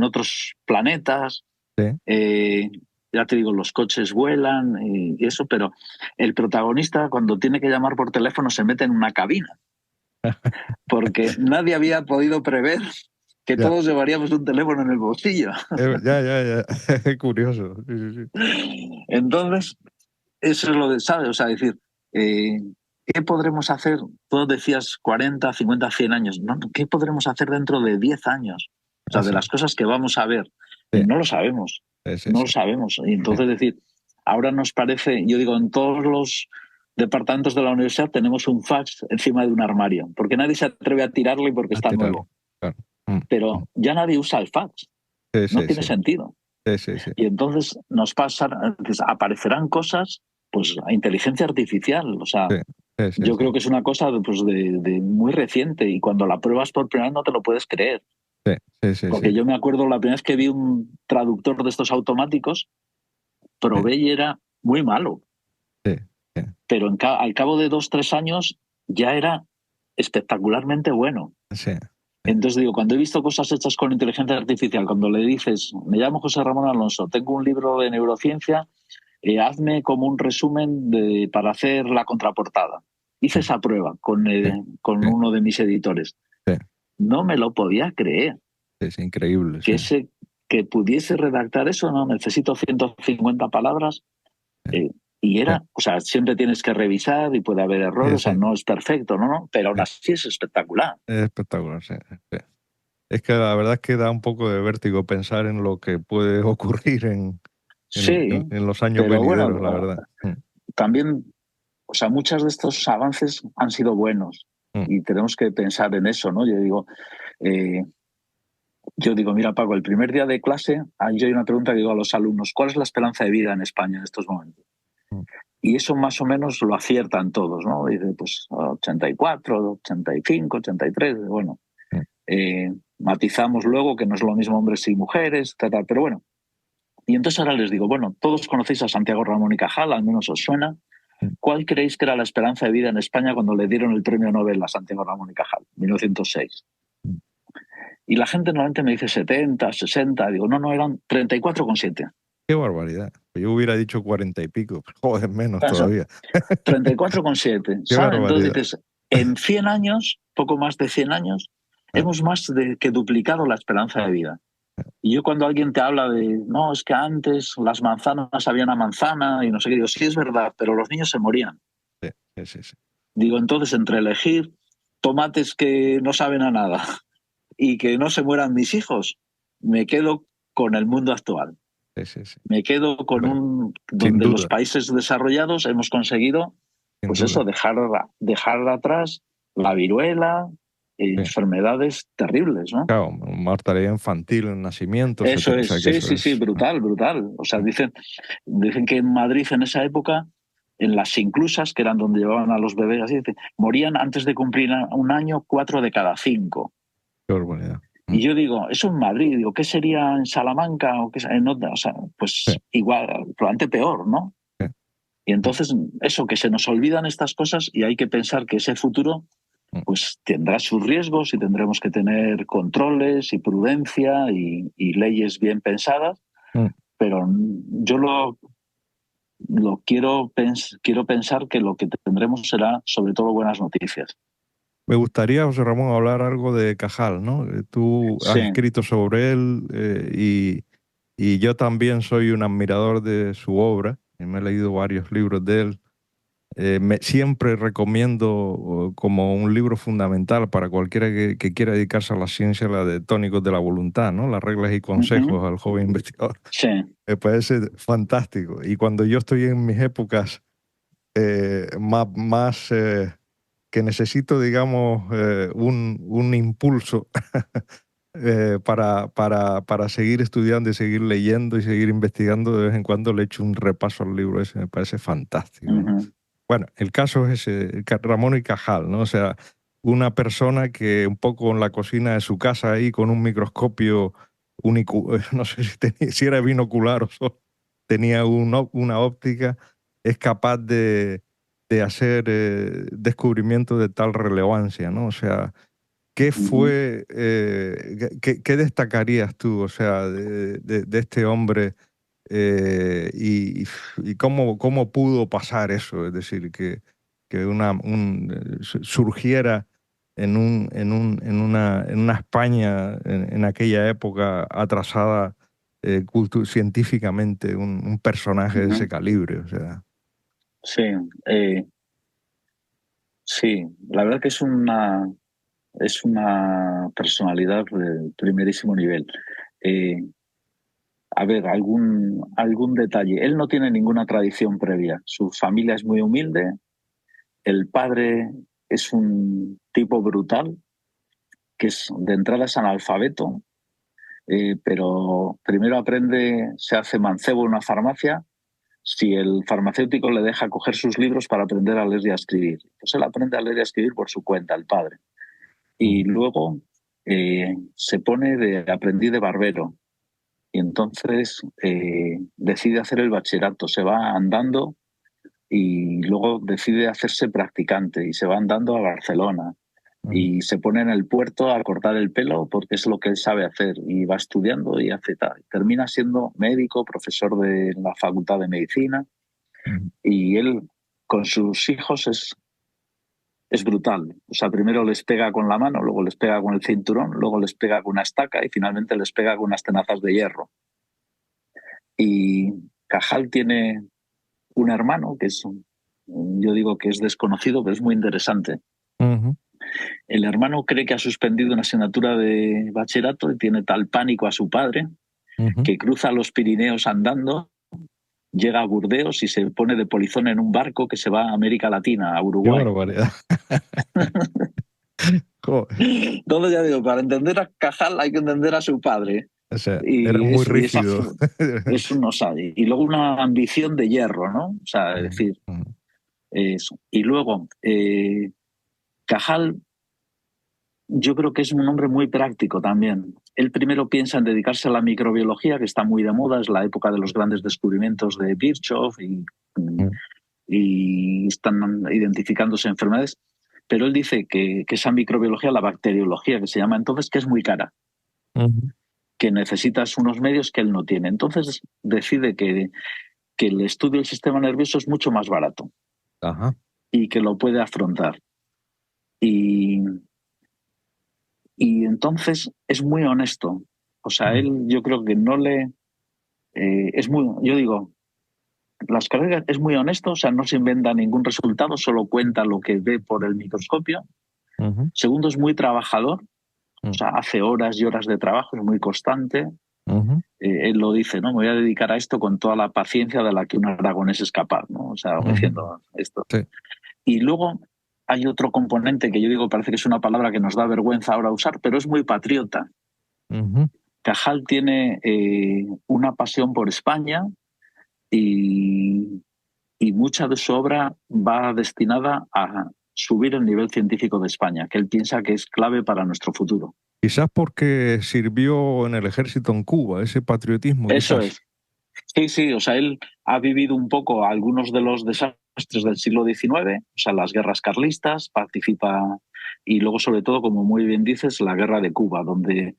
otros planetas. sí. Eh, ya te digo, los coches vuelan y eso, pero el protagonista cuando tiene que llamar por teléfono se mete en una cabina, porque nadie había podido prever que Ya, todos llevaríamos un teléfono en el bolsillo. ya, ya, ya. Curioso. Sí, sí, sí. Entonces, eso es lo de, ¿sabes? O sea, decir, eh, ¿qué podremos hacer? Tú decías 40, 50, 100 años. ¿No? ¿Qué podremos hacer dentro de 10 años? O sea, de Así, las cosas que vamos a ver. sí, No lo sabemos. sí, sí, No lo sí, sabemos. Y sí. entonces decir, ahora nos parece, yo digo, en todos los departamentos de la universidad tenemos un fax encima de un armario, porque nadie se atreve a tirarlo y porque A está tirarlo. nuevo. Claro. Mm, mm. Pero ya nadie usa el fax, Sí, no sí, tiene sí. sentido. Sí, sí, sí. Y entonces nos pasan, pues, aparecerán cosas, pues a inteligencia artificial. O sea, Sí, sí, sí, yo sí. creo que es una cosa pues, de muy reciente y cuando la pruebas por primera vez no te lo puedes creer. Sí, sí, sí, sí. Porque yo me acuerdo la primera vez que vi un traductor de estos automáticos, Sí, probé y era muy malo. sí, sí. Pero al cabo de 2, 3 años ya era espectacularmente bueno. Sí, sí. Entonces digo, cuando he visto cosas hechas con inteligencia artificial, cuando le dices, me llamo José Ramón Alonso, tengo un libro de neurociencia, hazme como un resumen para hacer la contraportada. Hice Mm, esa prueba sí, con sí, uno de mis editores. sí. No me lo podía creer Es increíble, que, sí. ese, que pudiese redactar eso, no necesito 150 palabras. Sí, eh, y sí, era, o sea, siempre tienes que revisar y puede haber errores, sí, o sea, sí, no es perfecto, ¿no? Pero aún sí. así es espectacular. Es espectacular, sí, sí. Es que la verdad es que da un poco de vértigo pensar en lo que puede ocurrir Sí, en los años pero venideros, la bueno, verdad. Mm, también, o sea, muchos de estos avances han sido buenos mm, y tenemos que pensar en eso, ¿no? Eh, yo digo, mira, Paco, el primer día de clase, yo hay una pregunta que digo a los alumnos, ¿cuál es la esperanza de vida en España en estos momentos? mm. Y eso más o menos lo aciertan todos, ¿no? Dice, pues 84, 85, 83, bueno. Mm. Matizamos luego que no es lo mismo hombres y mujeres, tal, pero bueno. Y entonces ahora les digo, bueno, todos conocéis a Santiago Ramón y Cajal, al menos os suena. Mm. ¿Cuál creéis que era la esperanza de vida en España cuando le dieron el premio Nobel a Santiago Ramón y Cajal, 1906? Mm. Y la gente normalmente me dice 70, 60, digo, no, no, eran 34,7. Qué barbaridad. Yo hubiera dicho 40 y pico, joder, menos Eso, todavía. 34,7, Qué ¿sabes? Entonces barbaridad. dices, en 100 años, poco más de 100 años, Ah, hemos más que duplicado la esperanza de vida. Y yo cuando alguien te habla de, no, es que antes las manzanas había una manzana y no sé qué, digo, sí es verdad, pero los niños se morían. sí, sí, sí, sí. Digo, entonces entre elegir tomates que no saben a nada y que no se mueran mis hijos, me quedo con el mundo actual. Sí, sí, sí. Me quedo con Hombre, un sin donde los duda, países desarrollados hemos conseguido, sin pues duda. eso, dejar atrás la viruela, Sí. enfermedades terribles, ¿no? Claro, mortalidad infantil en nacimiento, Eso o sea es, que sí, eso sí, sí, es. brutal, brutal. O sea, Mm, dicen que en Madrid en esa época, en las inclusas, que eran donde llevaban a los bebés, así, morían antes de cumplir un año 4 de cada 5. qué barbaridad. Mm, Y yo digo, eso en Madrid, digo, ¿qué sería en Salamanca o qué en otra? O sea, sí, pues igual, probablemente peor, ¿no? sí, Y mm, entonces, eso, que se nos olvidan estas cosas y hay que pensar que ese futuro, mm, pues tendrá sus riesgos y tendremos que tener controles y prudencia y leyes bien pensadas, mm. pero yo quiero pensar que lo que tendremos será sobre todo buenas noticias. Me gustaría, José Ramón, hablar algo de Cajal, ¿no? Tú has Sí, escrito sobre él y yo también soy un admirador de su obra. Y me he leído varios libros de él. Siempre recomiendo como un libro fundamental para cualquiera que quiera dedicarse a la ciencia, la de Tónicos de la Voluntad, ¿no? Las reglas y ujú, consejos al joven investigador. sí, Me parece fantástico. Y cuando yo estoy en mis épocas más que necesito, digamos, un impulso para seguir estudiando y seguir leyendo y seguir investigando, de vez en cuando le echo un repaso al libro ese, me parece fantástico, ¿no? ujú, Bueno, el caso es ese, Ramón y Cajal, ¿no? O sea, una persona que un poco en la cocina de su casa ahí con un microscopio no sé si era binocular o solo tenía una óptica, es capaz de hacer descubrimientos de tal relevancia, ¿no? O sea, ¿qué ujú, fue, qué destacarías tú, o sea, de este hombre y cómo pudo pasar eso? Es decir, que surgiera en una España en aquella época atrasada científicamente, un personaje de ese ujú. calibre, o sea. Sí, eh, sí, la verdad que es una personalidad de primerísimo nivel. Eh, a ver, algún detalle. Él no tiene ninguna tradición previa. Su familia es muy humilde. El padre es un tipo brutal, que es de entrada es analfabeto, pero primero aprende, se hace mancebo en una farmacia, si el farmacéutico le deja coger sus libros para aprender a leer y a escribir. Entonces él aprende a leer y a escribir por su cuenta, el padre. Y luego se pone de aprendiz de barbero. Y entonces decide hacer el bachillerato, se va andando y luego decide hacerse practicante y se va andando a Barcelona y se pone en el puerto a cortar el pelo porque es lo que él sabe hacer y va estudiando y hace tal. Termina siendo médico, profesor de la Facultad de Medicina y él con sus hijos es brutal. O sea, primero les pega con la mano, luego les pega con el cinturón, luego les pega con una estaca y finalmente les pega con unas tenazas de hierro. Y Cajal tiene un hermano que yo digo que es desconocido, pero es muy interesante. El hermano cree que ha suspendido una asignatura de bachillerato y tiene tal pánico a su padre que cruza los Pirineos andando, llega a Burdeos y se pone de polizón en un barco que se va a América Latina, a Qué Uruguay. barbaridad. Entonces ya digo, para entender a Cajal hay que entender a su padre. O sea, era Y, muy rígido. eso no sabe. Y luego una ambición de hierro, ¿no? O sea, es decir, eso. Y luego, Cajal, yo creo que es un hombre muy práctico también. Él primero piensa en dedicarse a la microbiología, que está muy de moda, es la época de los grandes descubrimientos de Virchow y están identificándose enfermedades. Pero él dice que esa microbiología, la bacteriología que se llama entonces, que es muy cara, que necesitas unos medios que él no tiene. Entonces decide que el estudio del sistema nervioso es mucho más barato y que lo puede afrontar. Y entonces es muy honesto. O sea, él yo creo que no le... es muy, yo digo, las carreras es muy honesto, o sea, no se inventa ningún resultado, solo cuenta lo que ve por el microscopio. Segundo, es muy trabajador, o sea, hace horas y horas de trabajo, es muy constante. Él lo dice, ¿no? Me voy a dedicar a esto con toda la paciencia de la que un aragonés es capaz, ¿no? O sea, diciendo esto. Sí. Y luego hay otro componente que yo digo, parece que es una palabra que nos da vergüenza ahora usar, pero es muy patriota. Cajal tiene una pasión por España y mucha de su obra va destinada a subir el nivel científico de España, que él piensa que es clave para nuestro futuro. Quizás porque sirvió en el ejército en Cuba, ese patriotismo, Eso quizás. es. Sí, sí, o sea, él ha vivido un poco algunos de los desastres del siglo XIX, o sea, las guerras carlistas, participa, y luego sobre todo, como muy bien dices, la guerra de Cuba, donde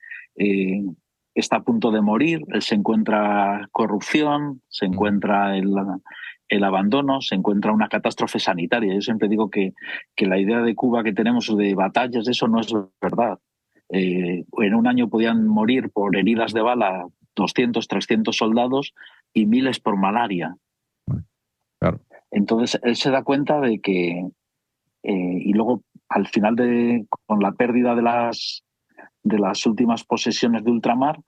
está a punto de morir, él se encuentra corrupción, se encuentra el abandono, se encuentra una catástrofe sanitaria. Yo siempre digo que la idea de Cuba que tenemos de batallas, eso no es verdad. En un año podían morir por heridas de bala 200, 300 soldados y miles por malaria. Claro. Entonces él se da cuenta de que, y luego al final con la pérdida de las últimas posesiones de ultramar,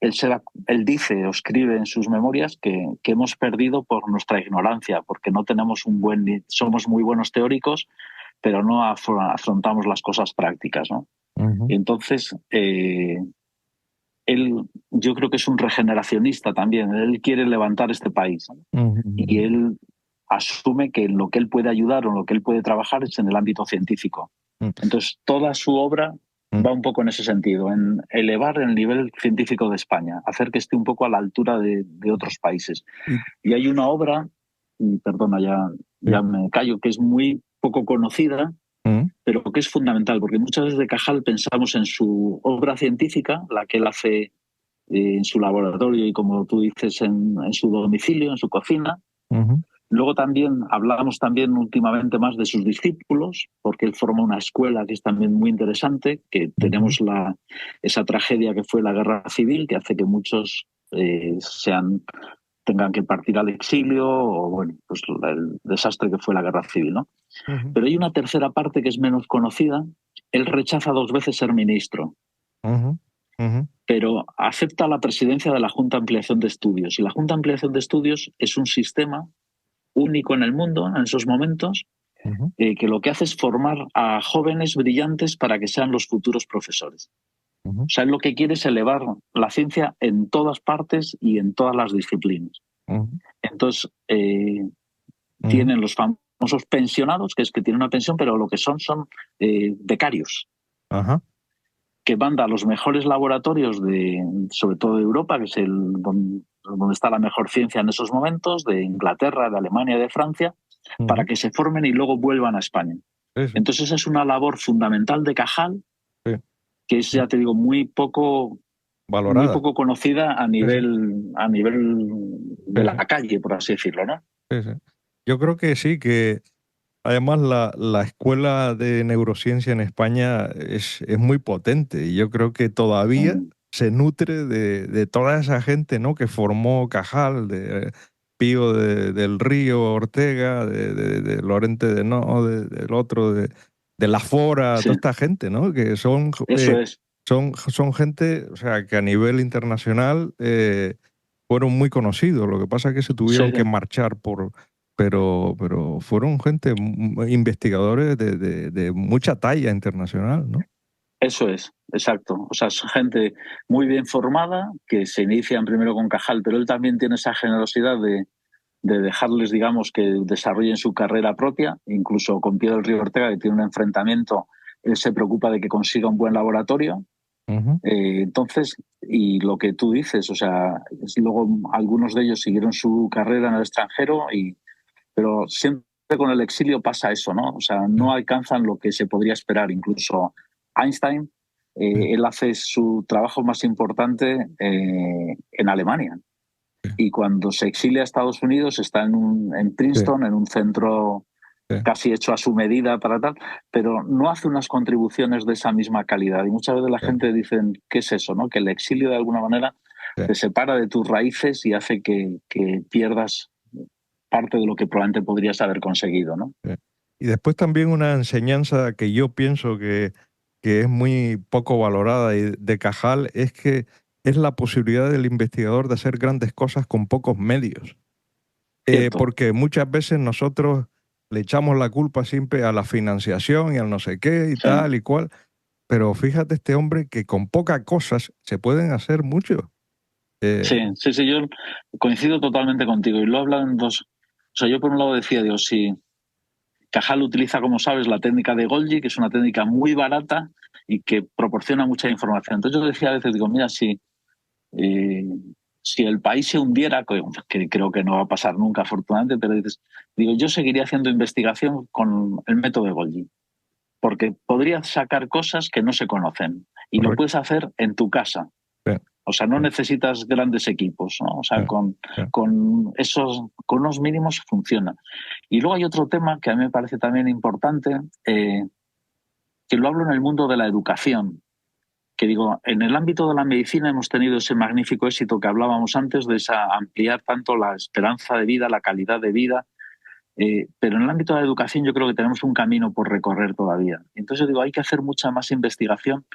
él dice o escribe en sus memorias que hemos perdido por nuestra ignorancia, porque no tenemos somos muy buenos teóricos, pero no afrontamos las cosas prácticas, ¿no? Y entonces él, yo creo que es un regeneracionista también. Él quiere levantar este país, ¿no? Y él asume que en lo que él puede ayudar o en lo que él puede trabajar es en el ámbito científico. Entonces, toda su obra va un poco en ese sentido, en elevar el nivel científico de España, hacer que esté un poco a la altura de otros países. Y hay una obra, y perdona, ya me callo, que es muy poco conocida, pero que es fundamental, porque muchas veces de Cajal pensamos en su obra científica, la que él hace en su laboratorio y, como tú dices, en su domicilio, en su cocina. Luego también hablamos también últimamente más de sus discípulos, porque él forma una escuela que es también muy interesante, que tenemos esa tragedia que fue la guerra civil, que hace que muchos tengan que partir al exilio, o bueno, pues el desastre que fue la guerra civil, ¿no? Pero hay una tercera parte que es menos conocida. Él rechaza 2 veces ser ministro. Ujú, pero acepta la presidencia de la Junta de Ampliación de Estudios. Y la Junta de Ampliación de Estudios es un sistema único en el mundo en esos momentos, ujú, que lo que hace es formar a jóvenes brillantes para que sean los futuros profesores. ujú, O sea, él lo que quiere es elevar la ciencia en todas partes y en todas las disciplinas. ujú, Entonces, ujú. tienen los famosos pensionados, que es que tienen una pensión, pero lo que son becarios, Ajá. que manda a los mejores laboratorios sobre todo de Europa, que es donde está la mejor ciencia en esos momentos, de Inglaterra, de Alemania, de Francia, para Ujú. que se formen y luego vuelvan a España. Sí, sí, Entonces esa es una labor fundamental de Cajal, sí. que es, ya te digo, muy Valorada. poco conocida Sí, sí, a nivel de sí, la sí, calle, por así decirlo, ¿no? sí, sí. Yo creo que sí, que además la escuela de neurociencia en España es muy potente y yo creo que todavía Mm, se nutre de toda esa gente, ¿no? Que formó Cajal, de Pío del Río Ortega, de Lorente de No, del otro, de La Fora, sí, toda esta gente, ¿no? Que eso es, son gente, o sea, que a nivel internacional fueron muy conocidos. Lo que pasa es que se sí, tuvieron que marchar pero fueron gente, investigadores de mucha talla internacional, ¿no? eso es, exacto. O sea, es gente muy bien formada, que se inician primero con Cajal, pero él también tiene esa generosidad de dejarles, digamos, que desarrollen su carrera propia, incluso con Pío del Río Ortega, que tiene un enfrentamiento, él se preocupa de que consiga un buen laboratorio. Ujú, Entonces, y lo que tú dices, o sea, luego algunos de ellos siguieron su carrera en el extranjero, pero siempre con el exilio pasa eso, ¿no? O sea, sí, no alcanzan lo que se podría esperar. Incluso Einstein, sí, él hace su trabajo más importante en Alemania. sí, Y cuando se exilia a Estados Unidos está en sí, Princeton, en un centro sí, casi hecho a su medida para tal, pero no hace unas contribuciones de esa misma calidad. Y muchas veces la sí, gente dice, ¿qué es eso? ¿No? Que el exilio de alguna manera sí, te separa de tus raíces y hace que pierdas parte de lo que probablemente podrías haber conseguido, ¿no? sí. Y después también una enseñanza que yo pienso que es muy poco valorada y de Cajal es que es la posibilidad del investigador de hacer grandes cosas con pocos medios. Cierto. Porque muchas veces nosotros le echamos la culpa siempre a la financiación y al no sé qué y Sí, tal y cual, pero fíjate este hombre que con pocas cosas se pueden hacer mucho. sí, Eh, sí, sí, yo coincido totalmente contigo y lo he hablado en dos. O sea, yo por un lado decía, digo, si Cajal utiliza, como sabes, la técnica de Golgi, que es una técnica muy barata y que proporciona mucha información. Entonces yo decía a veces, digo, mira, eh, si el país se hundiera, que creo que no va a pasar nunca, afortunadamente, pero dices, digo, yo seguiría haciendo investigación con el método de Golgi, porque podrías sacar cosas que no se conocen y lo correcto. puedes hacer en tu casa. Sí, O sea, no sí, necesitas grandes equipos, ¿no? O sí, sea, sí, con unos mínimos funciona. Y luego hay otro tema que a mí me parece también importante, que lo hablo en el mundo de la educación, que digo, en el ámbito de la medicina hemos tenido ese magnífico éxito que hablábamos antes de ampliar tanto la esperanza de vida, la calidad de vida, pero en el ámbito de la educación yo creo que tenemos un camino por recorrer todavía. Entonces digo, hay que hacer mucha más investigación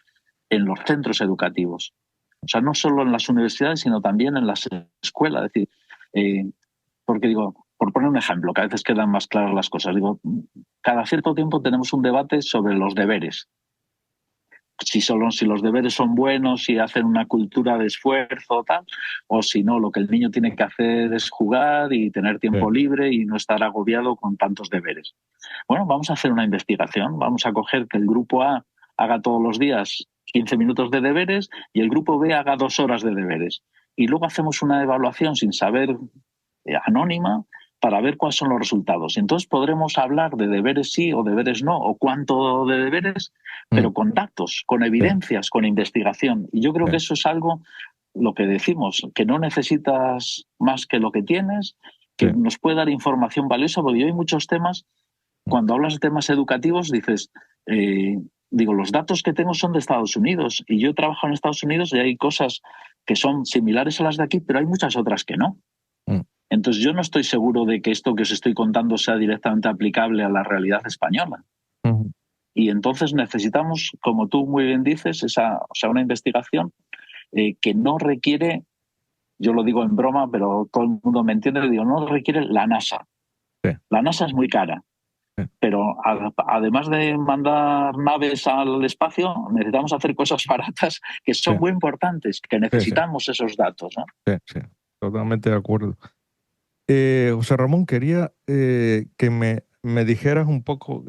en los centros educativos. O sea, no solo en las universidades, sino también en las escuelas. Es decir, eh, porque digo, por poner un ejemplo, que a veces quedan más claras las cosas, digo, cada cierto tiempo tenemos un debate sobre los deberes. Si los deberes son buenos, si hacen una cultura de esfuerzo o tal, o si no, lo que el niño tiene que hacer es jugar y tener sí, tiempo libre y no estar agobiado con tantos deberes. Bueno, vamos a hacer una investigación, vamos a coger que el grupo A haga todos los días 15 minutos de deberes y el grupo B haga 2 horas de deberes. Y luego hacemos una evaluación sin saber, anónima, para ver cuáles son los resultados. Entonces podremos hablar de deberes sí o deberes no, o cuánto de deberes, mm, pero con datos, con sí, evidencias, con investigación. Y yo creo sí, que eso es algo, lo que decimos, que no necesitas más que lo que tienes, sí, que nos puede dar información valiosa, porque hay muchos temas, mm, cuando hablas de temas educativos, dices, digo, los datos que tengo son de Estados Unidos y yo trabajo en Estados Unidos y hay cosas que son similares a las de aquí, pero hay muchas otras que no. mm, Entonces yo no estoy seguro de que esto que os estoy contando sea directamente aplicable a la realidad española. ujú, Y entonces necesitamos, como tú muy bien dices, o sea, una investigación, que no requiere, yo lo digo en broma, pero todo el mundo me entiende, digo, no requiere la NASA. Sí, La NASA es muy cara, sí, pero además de mandar naves al espacio, necesitamos hacer cosas baratas que sí, son muy importantes, que sí, sí, necesitamos esos datos, ¿no? sí, sí, totalmente de acuerdo. José Ramón, quería que me dijeras un poco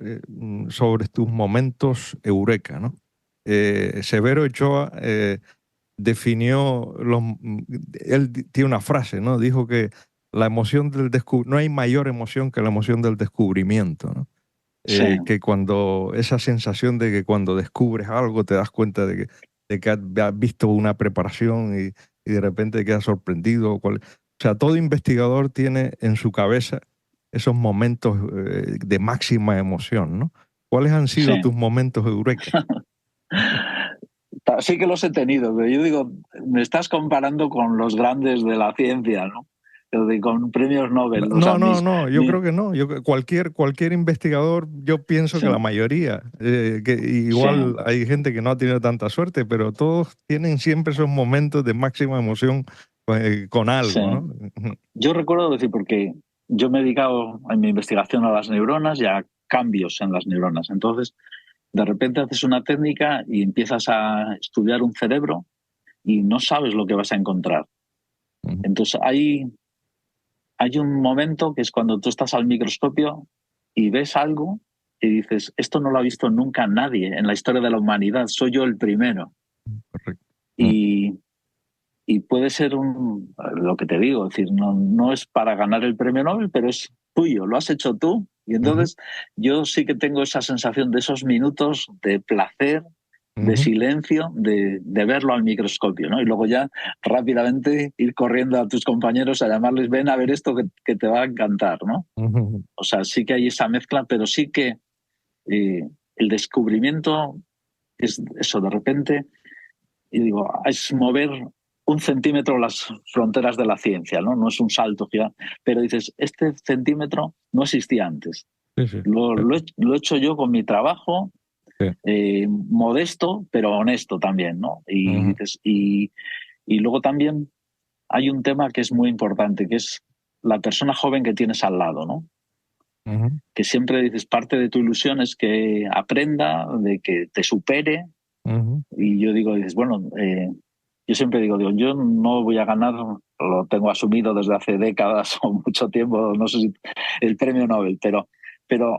sobre tus momentos eureka, ¿no? Severo Ochoa definió él tiene una frase, ¿no? Dijo que la emoción del no hay mayor emoción que la emoción del descubrimiento, ¿no? Sí, Que cuando esa sensación de que cuando descubres algo te das cuenta de que has visto una preparación y de repente quedas sorprendido. O sea, todo investigador tiene en su cabeza esos momentos de máxima emoción, ¿no? ¿Cuáles han sido sí. tus momentos eureka? Sí que los he tenido, pero yo digo, me estás comparando con los grandes de la ciencia, ¿no? Con premios Nobel. O sea, No, no, no, yo creo que no. Cualquier investigador, yo pienso sí, que la mayoría, que sí, igual hay gente que no ha tenido tanta suerte, pero todos tienen siempre esos momentos de máxima emoción con sí. algo, ¿no? Yo recuerdo decir, porque yo me he dedicado en mi investigación a las neuronas y a cambios en las neuronas. Entonces, de repente haces una técnica y empiezas a estudiar un cerebro y no sabes lo que vas a encontrar. Ujú, Entonces, hay un momento que es cuando tú estás al microscopio y ves algo y dices, esto no lo ha visto nunca nadie en la historia de la humanidad, soy yo el primero. correcto. Mm, Y, y puede ser lo que te digo, es decir, no es para ganar el premio Nobel, pero es tuyo, lo has hecho tú. Y ujú, entonces yo sí que tengo esa sensación de esos minutos de placer, de ujú, silencio, de verlo al microscopio, ¿no? Y luego ya rápidamente ir corriendo a tus compañeros a llamarles, ven a ver esto que te va a encantar, ¿no? ujú, O sea, sí que hay esa mezcla, pero sí que el descubrimiento es eso, de repente, y digo, es mover 1 centímetro las fronteras de la ciencia, ¿no? No es un salto ya, pero dices, este centímetro no existía antes. sí, sí, Lo he hecho yo con mi trabajo, sí, modesto, pero honesto también, ¿no? Y ujú, dices, y luego también hay un tema que es muy importante, que es la persona joven que tienes al lado, ¿no? ujú, Que siempre dices, parte de tu ilusión es que aprenda, de que te supere, ujú, y yo digo, dices, bueno, yo siempre digo, yo no voy a ganar, lo tengo asumido desde hace décadas o mucho tiempo, no sé si el premio Nobel, pero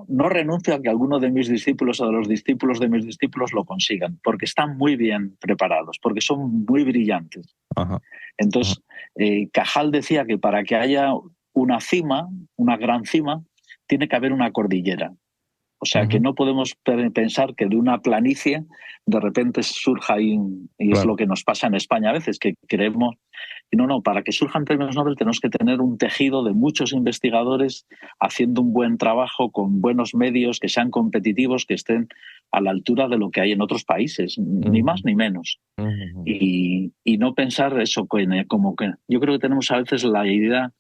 no renuncio a que alguno de mis discípulos o de los discípulos de mis discípulos lo consigan, porque están muy bien preparados, porque son muy brillantes. ajá, ajá, Entonces, Cajal decía que para que haya una cima, una gran cima, tiene que haber una cordillera. O sea, que ujú, no podemos pensar que de una planicie de repente surja ahí, y es lo claro. que nos pasa en España a veces, que creemos, y no, para que surjan premios Nobel tenemos que tener un tejido de muchos investigadores haciendo un buen trabajo con buenos medios, que sean competitivos, que estén a la altura de lo que hay en otros países, ni Ujú, más ni menos. ujú, Y no pensar eso como que yo creo que tenemos a veces la idea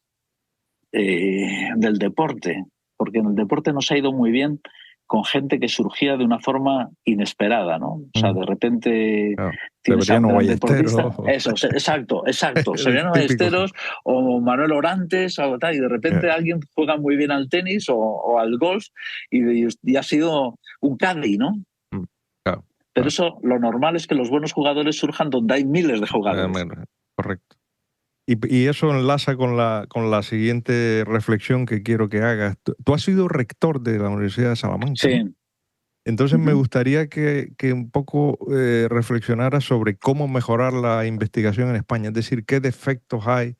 del deporte, porque en el deporte nos ha ido muy bien con gente que surgía de una forma inesperada, ¿no? O sea, ujú, de repente claro. tienes a un Severiano gran Ballesteros, deportista, eso, exacto, exacto, el Severiano típico. Ballesteros o Manuel Orantes o tal, y de Eh, repente alguien juega muy bien al tenis o al golf y ha sido un Caddy, ¿no? mm, claro, Pero claro. eso, lo normal es que los buenos jugadores surjan donde hay miles de jugadores. Bueno, correcto. Y eso enlaza con la siguiente reflexión que quiero que hagas. Tú has sido rector de la Universidad de Salamanca, ¿no? Sí. Entonces me Ujú. gustaría que un poco reflexionaras sobre cómo mejorar la investigación en España, es decir, qué defectos hay.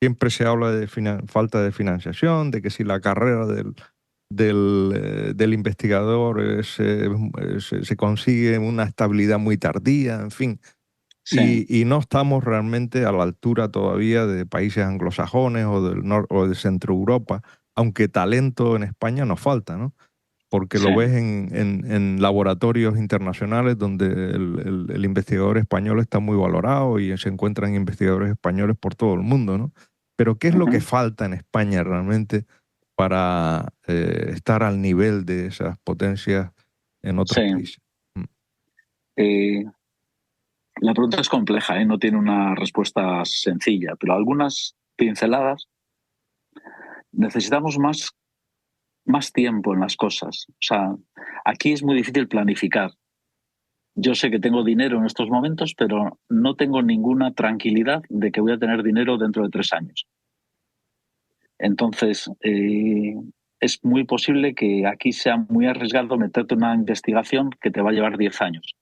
Siempre se habla de falta de financiación, de que si la carrera del investigador se consigue una estabilidad muy tardía, en fin. Sí. Y no estamos realmente a la altura todavía de países anglosajones o de Centro Europa, aunque talento en España nos falta, ¿no? Porque Sí. lo ves en laboratorios internacionales donde el investigador español está muy valorado y se encuentran investigadores españoles por todo el mundo, ¿no? Pero ¿qué es lo que Ujú. falta en España realmente para estar al nivel de esas potencias en otros Sí. países? Mm, Eh, La pregunta es compleja, ¿eh? No tiene una respuesta sencilla, pero algunas pinceladas. Necesitamos más tiempo en las cosas. O sea, aquí es muy difícil planificar. Yo sé que tengo dinero en estos momentos, pero no tengo ninguna tranquilidad de que voy a tener dinero dentro de 3 años. Entonces, es muy posible que aquí sea muy arriesgado meterte en una investigación que te va a llevar 10 años,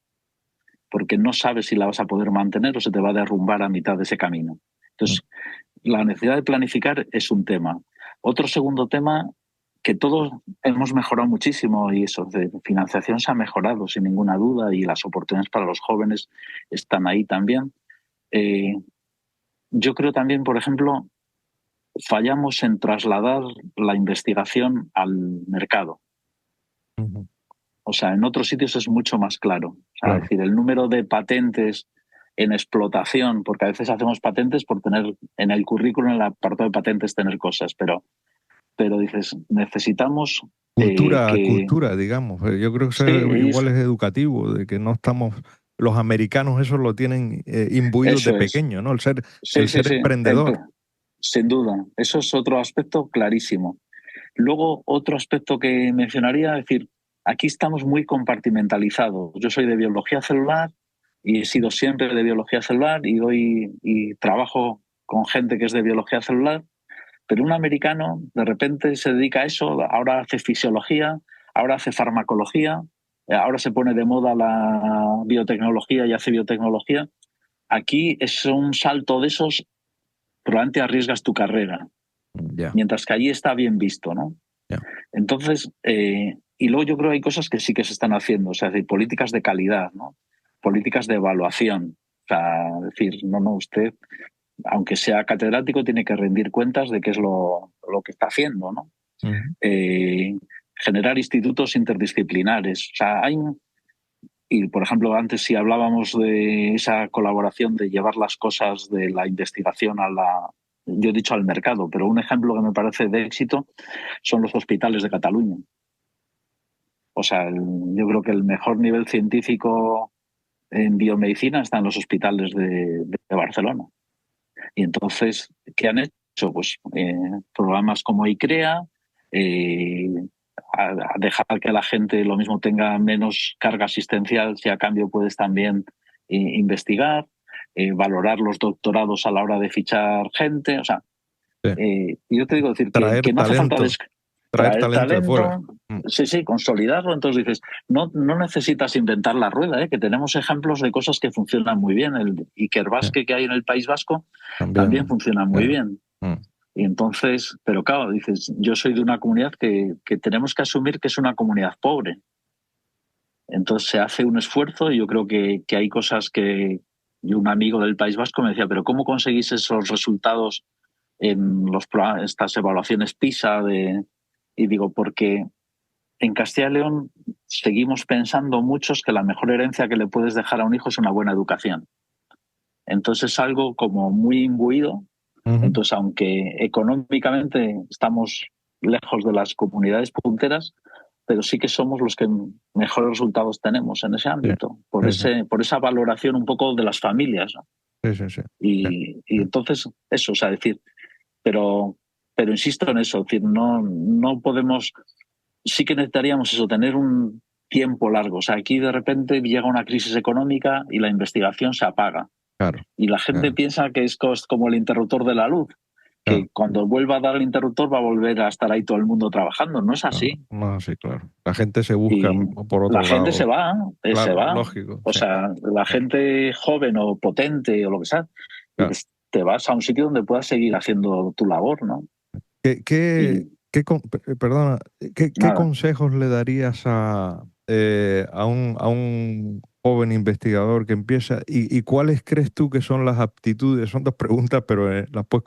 porque no sabes si la vas a poder mantener o se te va a derrumbar a mitad de ese camino. Mm. Entonces, la necesidad de planificar es un tema. Otro segundo tema, que todos hemos mejorado muchísimo, y eso, de financiación se ha mejorado sin ninguna duda, y las oportunidades para los jóvenes están ahí también. Eh, yo creo también, por ejemplo, fallamos en trasladar la investigación al mercado. Ujú. O sea, en otros sitios es mucho más claro. O sea, es Claro. decir, el número de patentes en explotación, porque a veces hacemos patentes por tener en el currículum, en el apartado de patentes, tener cosas, pero dices, necesitamos que... Cultura, digamos. Yo creo que eso Sí, igual es educativo, de que no estamos, los americanos eso lo tienen imbuidos de eso es. pequeño, ¿no? Sí, El sí, ser sí, emprendedor. sin duda. Eso es otro aspecto clarísimo. Luego, otro aspecto que mencionaría, es decir, aquí estamos muy compartimentalizados. Yo soy de biología celular y he sido siempre de biología celular y trabajo con gente que es de biología celular, pero un americano de repente se dedica a eso, ahora hace fisiología, ahora hace farmacología, ahora se pone de moda la biotecnología y hace biotecnología. Aquí es un salto de esos, probablemente arriesgas tu carrera, Ya, mientras que allí está bien visto, ¿no? ya. Entonces, y luego yo creo que hay cosas que sí que se están haciendo, o sea, es decir, políticas de calidad, ¿no? Políticas de evaluación. O sea, decir, no, usted, aunque sea catedrático, tiene que rendir cuentas de qué es lo que está haciendo, ¿no? Ujú. Eh, generar institutos interdisciplinares. O sea, y por ejemplo, antes si hablábamos de esa colaboración de llevar las cosas de la investigación yo he dicho al mercado, pero un ejemplo que me parece de éxito son los hospitales de Cataluña. O sea, yo creo que el mejor nivel científico en biomedicina está en los hospitales de Barcelona. Y entonces, ¿qué han hecho? Pues programas como ICREA, eh, a dejar que la gente lo mismo tenga menos carga asistencial si a cambio puedes también investigar, valorar los doctorados a la hora de fichar gente. O sea, Sí. yo te digo decir Traer que no hace falta talento, traer traer talento de fuera. talento, sí, sí, consolidarlo. Entonces dices, no necesitas inventar la rueda, que tenemos ejemplos de cosas que funcionan muy bien. El Sí, Ikerbasque que hay en el País Vasco también también. funciona Sí. muy bien. Mm. Y entonces, pero claro, dices, yo soy de una comunidad que tenemos que asumir que es una comunidad pobre. Entonces se hace un esfuerzo y yo creo que hay cosas que... Y un amigo del País Vasco me decía, pero ¿cómo conseguís esos resultados en estas evaluaciones PISA? Y digo, porque en Castilla y León seguimos pensando muchos que la mejor herencia que le puedes dejar a un hijo es una buena educación. Entonces es algo como muy imbuido. Ujú. Entonces, aunque económicamente estamos lejos de las comunidades punteras, pero sí que somos los que mejores resultados tenemos en ese Sí, ámbito, sí, sí, por esa valoración un poco de las familias, ¿no? sí, sí, sí, sí, Y sí. entonces, eso, o sea, decir, pero, pero insisto en eso, es decir, no podemos, sí que necesitaríamos eso, tener un tiempo largo. O sea, aquí de repente llega una crisis económica y la investigación se apaga. Claro, Y la gente claro, piensa que es como el interruptor de la luz, claro. que cuando vuelva a dar el interruptor va a volver a estar ahí todo el mundo trabajando. No es No, así. no, sí, claro. La gente se busca Y por la otro gente se lado. va, se Claro, va. lógico, O sí. sea, la Sí, gente joven o potente o lo que sea, claro. dices, te vas a un sitio donde puedas seguir haciendo tu labor, ¿no? Y Perdona, qué nada, consejos le darías a un joven investigador que empieza y cuáles crees tú que son las aptitudes? Son dos preguntas, pero las puedes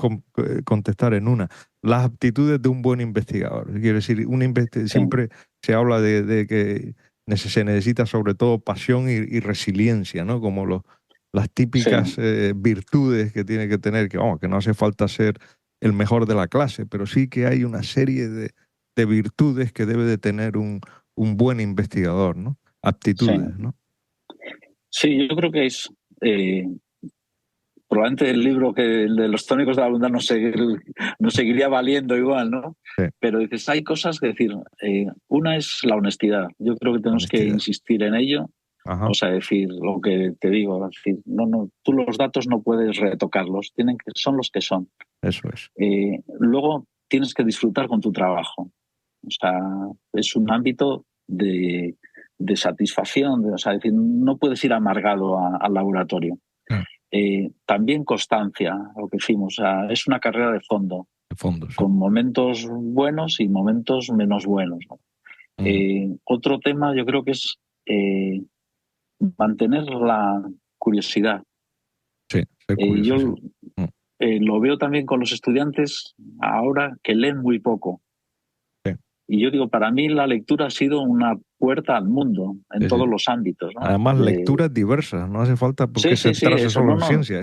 contestar en una. Las aptitudes de un buen investigador. Quiero decir, sí, siempre se habla de que se necesita sobre todo pasión y resiliencia, ¿no? Como las sí, típicas virtudes que tiene que tener, que, vamos, que no hace falta ser el mejor de la clase, pero sí que hay una serie de virtudes que debe de tener un buen investigador, ¿no? sí. Aptitudes, ¿no? Sí, yo creo que es. eh, probablemente el libro que el de los tónicos de la bondad no seguiría valiendo igual, ¿no? Sí, Pero dices, hay cosas que decir, una es la honestidad. Yo creo que tenemos que honestidad. insistir en ello. Ajá, O sea, decir lo que te digo, decir, no, tú los datos no puedes retocarlos, son los que son. eso es. Luego tienes que disfrutar con tu trabajo. O sea, es un ámbito de satisfacción, o sea, decir, no puedes ir amargado al laboratorio. Mm, También constancia, lo que hicimos, o sea, es una carrera de fondo, de fondo, sí. con momentos buenos y momentos menos buenos, ¿no? Ujú. Otro tema yo creo que es mantener la curiosidad. Sí, ser curioso, sí. Yo Mm, lo veo también con los estudiantes ahora que leen muy poco. sí, Y yo digo, para mí la lectura ha sido una puerta al mundo en sí, sí. todos los ámbitos, ¿no? Además, lecturas diversas, no hace falta porque Sí, sí, sí, centrarse eso, solo no, en no, ciencia.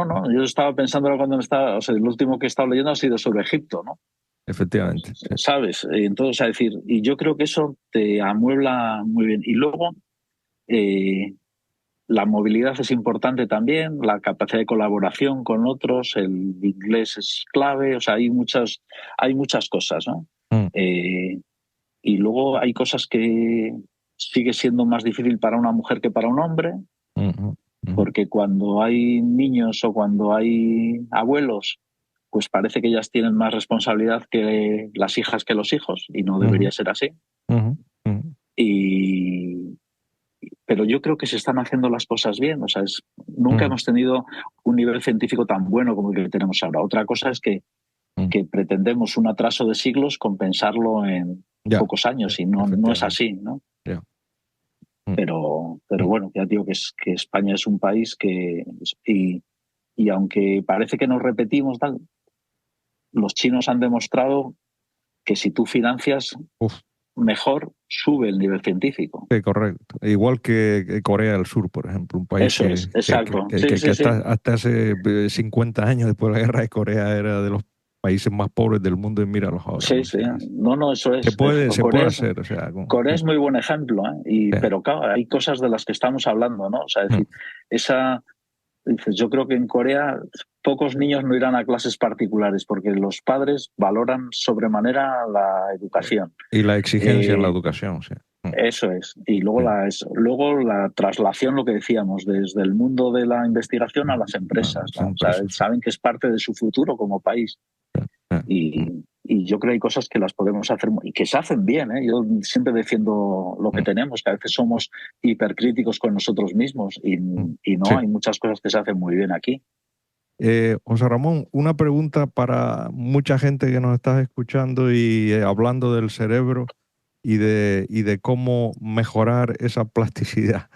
no. Yo estaba pensando ahora cuando me estaba, o sea, el último que he estado leyendo ha sido sobre Egipto, ¿no? Efectivamente, sí. ¿Sabes? Entonces, a decir, y yo creo que eso te amuebla muy bien. Y luego, eh, la movilidad es importante también, la capacidad de colaboración con otros, el inglés es clave, o sea, hay muchas cosas, ¿no? Mm, Eh, y luego hay cosas que sigue siendo más difícil para una mujer que para un hombre, ujú, ujú, porque cuando hay niños o cuando hay abuelos, pues parece que ellas tienen más responsabilidad que las hijas que los hijos, y no ujú, debería ser así. ujú, ujú. Y, pero yo creo que se están haciendo las cosas bien. O sea, nunca Ujú, hemos tenido un nivel científico tan bueno como el que tenemos ahora. Otra cosa es ujú. que pretendemos un atraso de siglos compensarlo en Ya, pocos años, y no es efectivamente. así, ¿no? Ya. Mm, Pero mm. bueno, ya digo que España es un país y aunque parece que nos repetimos, tal, los chinos han demostrado que si tú financias Uf, mejor, sube el nivel científico. sí, correcto. Igual que Corea del Sur, por ejemplo, un país Eso es, exacto. Sí, que sí, sí. hasta hace 50 años después de la guerra de Corea era de los países más pobres del mundo y míralos ahora, Sí, ¿no? O sí. sea, No, eso es. se puede hacer, o sea, Corea es muy buen ejemplo, ¿eh? sí, Pero claro, hay cosas de las que estamos hablando, ¿no? O sea, es mm, decir, dices, yo creo que en Corea pocos niños no irán a clases particulares porque los padres valoran sobremanera la educación. y la exigencia en la Eh, educación, sí. Eso es. Y luego Sí, luego la traslación, lo que decíamos, desde el mundo de la investigación a las bueno, empresas, ¿no? O son sea, empresas, sí, saben que es parte de su futuro como país. sí, Y yo creo que hay cosas que las podemos hacer y que se hacen bien, ¿eh? Yo siempre defiendo lo que mm, tenemos, que a veces somos hipercríticos con nosotros mismos y no, sí. hay muchas cosas que se hacen muy bien aquí. José Ramón, una pregunta para mucha gente que nos está escuchando y hablando del cerebro y de cómo mejorar esa plasticidad.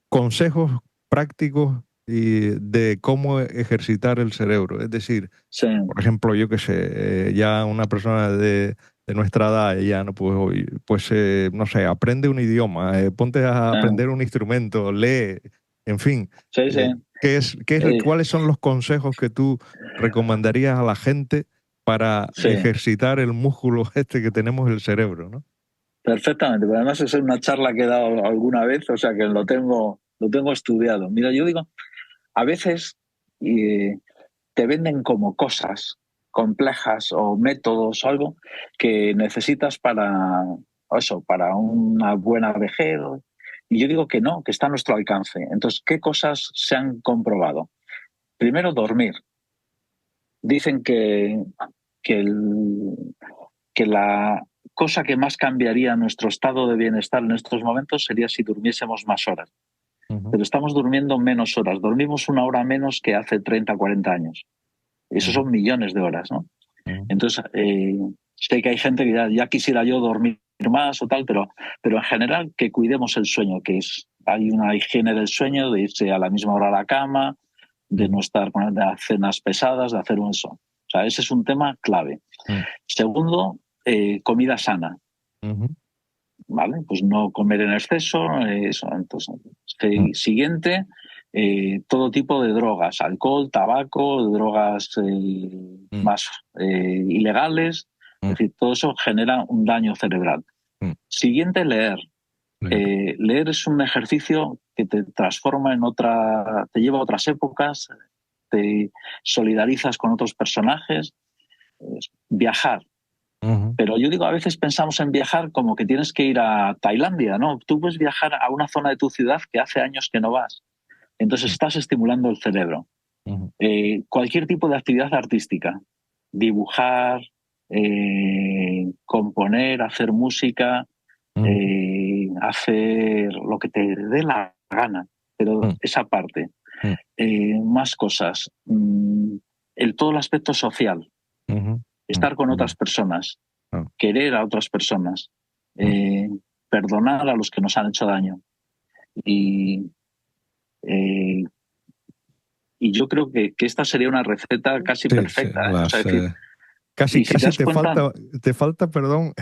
Consejos prácticos y de cómo ejercitar el cerebro. Es decir, Sí, por ejemplo, yo que sé, ya una persona de nuestra edad, ya no pues no sé, aprende un idioma, ponte a sí, aprender un instrumento, lee, en fin. sí, sí. Eh, ¿Cuáles son los consejos que tú recomendarías a la gente para sí, ejercitar el músculo este que tenemos el cerebro, ¿no? perfectamente. Pero además es una charla que he dado alguna vez, o sea que lo tengo estudiado. Mira, yo digo, a veces eh, te venden como cosas complejas o métodos o algo que necesitas para eso, para una buena vejez. Y yo digo que no, que está a nuestro alcance. Entonces, ¿qué cosas se han comprobado? Primero, dormir. Dicen que, que la cosa que más cambiaría nuestro estado de bienestar en estos momentos sería si durmiésemos más horas. Ujú, Pero estamos durmiendo menos horas. Dormimos una hora menos que hace 30 o 40 años. Eso ujú, son millones de horas, ¿no? ujú. Entonces, sé que hay gente que ya quisiera yo dormir más o tal, pero en general que cuidemos el sueño, hay una higiene del sueño, de irse a la misma hora a la cama, de Ujú, no estar con cenas pesadas, de hacer un eso. O sea, ese es un tema clave. ujú, Segundo, comida sana, ujú, ¿vale? Pues no comer en exceso, eso. Entonces, ujú, siguiente, todo tipo de drogas, alcohol, tabaco, drogas ujú, más ilegales, ujú, es decir, todo eso genera un daño cerebral. ujú. Siguiente, leer. leer. Leer es un ejercicio que te transforma en otra, te lleva a otras épocas, te solidarizas con otros personajes. Viajar. Ujú. Pero yo digo, a veces pensamos en viajar como que tienes que ir a Tailandia, ¿no? Tú puedes viajar a una zona de tu ciudad que hace años que no vas. Entonces estás estimulando el cerebro. Ujú. Cualquier tipo de actividad artística, dibujar, componer, hacer música, Ujú. hacer lo que te dé la gana, pero Ujú. esa parte. Ujú. Más cosas. Todo el aspecto social, Ujú. estar con Ujú. otras personas, Ah, querer a otras personas, ah. perdonar a los que nos han hecho daño. Y, eh, y yo creo que esta sería una receta casi Sí, sí, perfecta, ¿eh? O sea, decir, casi, y si te casi das cuenta, te falta, perdón,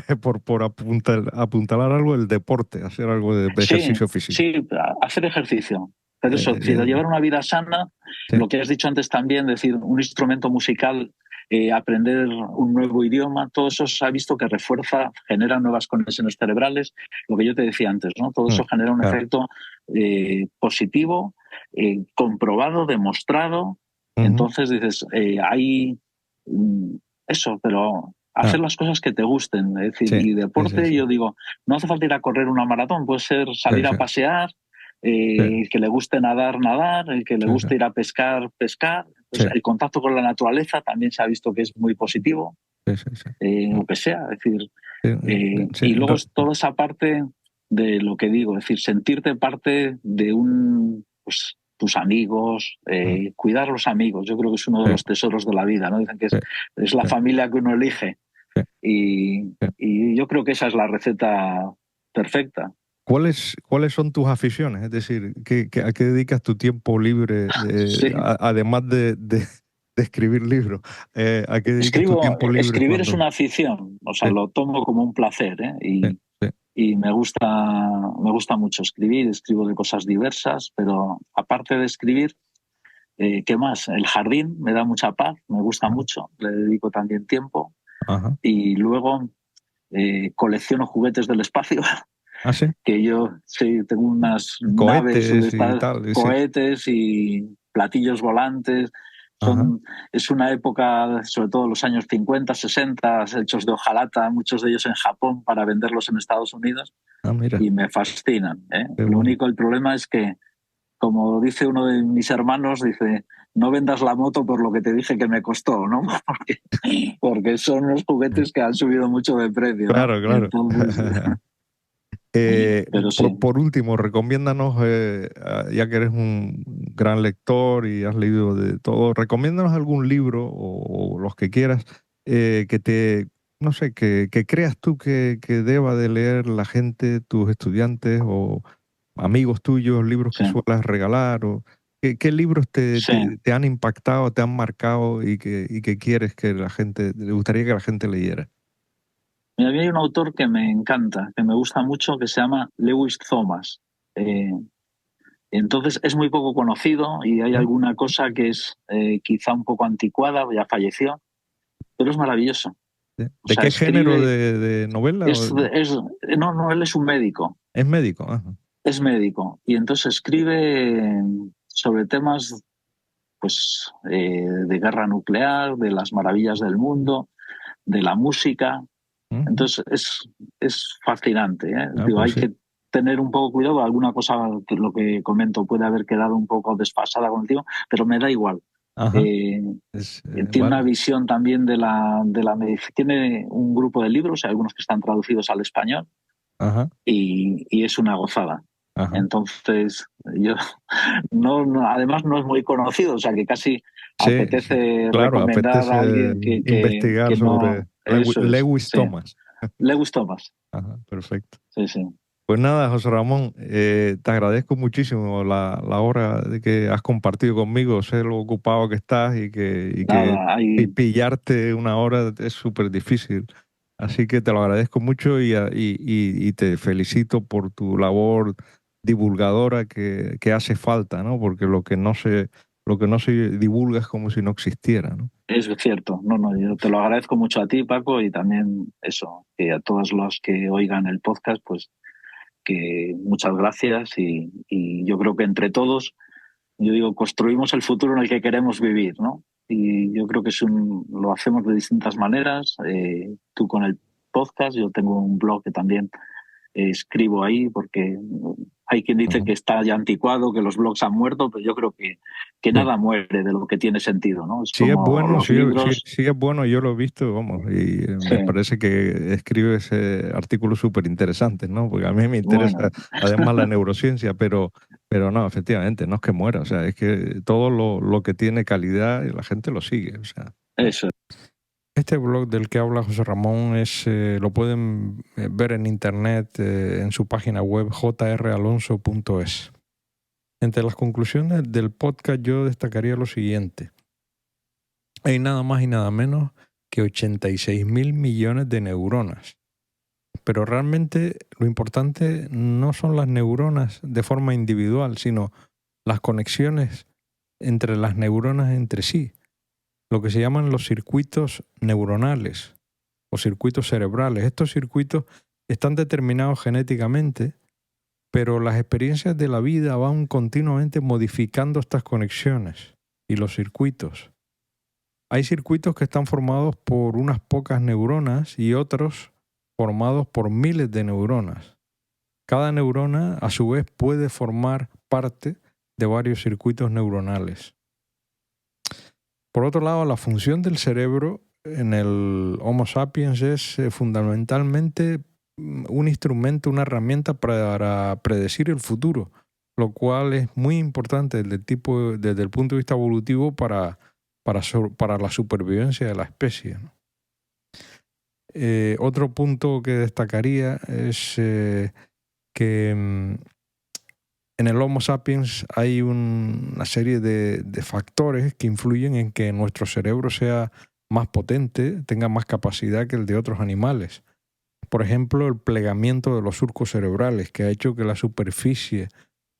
por apuntalar algo del deporte, hacer algo de sí, ejercicio físico. sí, hacer ejercicio. Pero eso, es decir, Eh, llevar una vida sana, sí, lo que has dicho antes también, decir, un instrumento musical, aprender un nuevo idioma, todo eso se ha visto que refuerza, genera nuevas conexiones cerebrales, lo que yo te decía antes, ¿no? Todo eso genera un claro. efecto positivo, comprobado, demostrado. Ujú. Entonces dices, hay eso, pero hacer Ah, las cosas que te gusten, es decir, sí, y sí, sí, deporte, sí, yo digo, no hace falta ir a correr una maratón, puede ser sí, salir a sí, pasear, sí, el que le guste nadar, nadar, el que le sí, sí, guste ir a pescar, pescar. sí, Pues el contacto con la naturaleza también se ha visto que es muy positivo, sí, sí, sí. lo que sea. Es decir, Sí, sí, y luego es toda esa parte de lo que digo, es decir, sentirte parte de pues, tus amigos, cuidar a los amigos. Yo creo que es uno de sí, los tesoros de la vida, ¿no? Dicen que sí, es la sí, familia que uno elige. sí, sí. Y yo creo que esa es la receta perfecta. ¿Cuáles son tus aficiones? Es decir, ¿a qué dedicas tu tiempo libre, Sí, además de escribir libros? ¿A qué dedicas tu tiempo libre escribir es cuando...? una afición, o sea, Sí, lo tomo como un placer, ¿eh? sí, sí. Y me gusta mucho escribir, escribo de cosas diversas, pero aparte de escribir, ¿qué más? El jardín me da mucha paz, me gusta Ajá, mucho, le dedico también tiempo ajá. y luego colecciono juguetes del espacio, Ah, sí. que yo sí, tengo unas naves de Cohetes y estas, tal, y sí. cohetes y platillos volantes. Ajá. Es una época, sobre todo los años 50, 60, hechos de hojalata, muchos de ellos en Japón para venderlos en Estados Unidos Ah, mira, y me fascinan, ¿eh? qué Lo bueno. único, el problema es que, como dice uno de mis hermanos, dice, no vendas la moto por lo que te dije que me costó, ¿no? Porque son unos juguetes que han subido mucho de precio, ¿no? Claro, claro. Entonces, pero sí. Por último, recomiéndanos, ya que eres un gran lector y has leído de todo, recomiéndanos algún libro o los que quieras que no sé, que creas tú que deba de leer la gente, tus estudiantes o amigos tuyos, libros que Sí, suelas regalar o qué libros sí. te han impactado, te han marcado y que quieres que la gente, le gustaría que la gente leyera. Mira, a mí hay un autor que me encanta, que me gusta mucho, que se llama Lewis Thomas. Eh, entonces es muy poco conocido y hay ¿Mm? alguna cosa que es quizá un poco anticuada, ya falleció, pero es maravilloso. O ¿De sea, qué género escribe, de novela? es, no, no, él es un médico, Es médico. Ajá. es médico y entonces escribe sobre temas pues, de guerra nuclear, de las maravillas del mundo, de la música. Ujú. Entonces es fascinante, ¿eh? Ah, Digo, pues hay sí. que tener un poco cuidado, alguna cosa que lo que comento puede haber quedado un poco desfasada con el tiempo, pero me da igual. Ajá. Eh, Tiene una Vale. visión también de la medicina, tiene un grupo de libros, hay algunos que están traducidos al español, Ajá. y es una gozada. Ajá. Entonces, yo además no es muy conocido, o sea que casi Sí, sí. apetece Claro, recomendar a apetece alguien investigar que sobre no, eso es, Lewis sí, Thomas. le gustó más, Ajá, perfecto. sí, sí. Pues nada, José Ramón, te agradezco muchísimo la hora de que has compartido conmigo. Sé lo ocupado que estás y que Nada, hay, pillarte una hora es súper difícil. Así que te lo agradezco mucho y te felicito por tu labor divulgadora que hace falta, ¿no? Porque lo que no se divulga es como si no existiera, ¿no? es cierto, no, no, yo te lo agradezco mucho a ti, Paco, y también eso, que a todos los que oigan el podcast, pues que muchas gracias y yo creo que entre todos, yo digo, construimos el futuro en el que queremos vivir, ¿no? Y yo creo que lo hacemos de distintas maneras. Tú con el podcast, yo tengo un blog que también escribo ahí porque hay quien dice que está ya anticuado, que los blogs han muerto, pero yo creo que Sí. nada muere de lo que tiene sentido, ¿no? Es Sí es como bueno, los libros. sí es bueno, yo lo he visto, vamos, y Sí, me parece que escribes artículos súper interesantes, ¿no? Porque a mí me interesa bueno, además la neurociencia, pero no, efectivamente, no es que muera, o sea, es que todo lo que tiene calidad la gente lo sigue, o sea. eso. Este blog del que habla José Ramón lo pueden ver en internet en su página web jralonso.es. Entre las conclusiones del podcast yo destacaría lo siguiente. Hay nada más y nada menos que 86.000 millones de neuronas. Pero realmente lo importante no son las neuronas de forma individual, sino las conexiones entre las neuronas entre sí, lo que se llaman los circuitos neuronales o circuitos cerebrales. Estos circuitos están determinados genéticamente, pero las experiencias de la vida van continuamente modificando estas conexiones y los circuitos. Hay circuitos que están formados por unas pocas neuronas y otros formados por miles de neuronas. Cada neurona, a su vez, puede formar parte de varios circuitos neuronales. Por otro lado, la función del cerebro en el Homo sapiens es fundamentalmente un instrumento, una herramienta para predecir el futuro, lo cual es muy importante desde el punto de vista evolutivo para la supervivencia de la especie, ¿no? Otro punto que destacaría es que en el Homo sapiens hay una serie de factores que influyen en que nuestro cerebro sea más potente, tenga más capacidad que el de otros animales. Por ejemplo, el plegamiento de los surcos cerebrales, que ha hecho que la superficie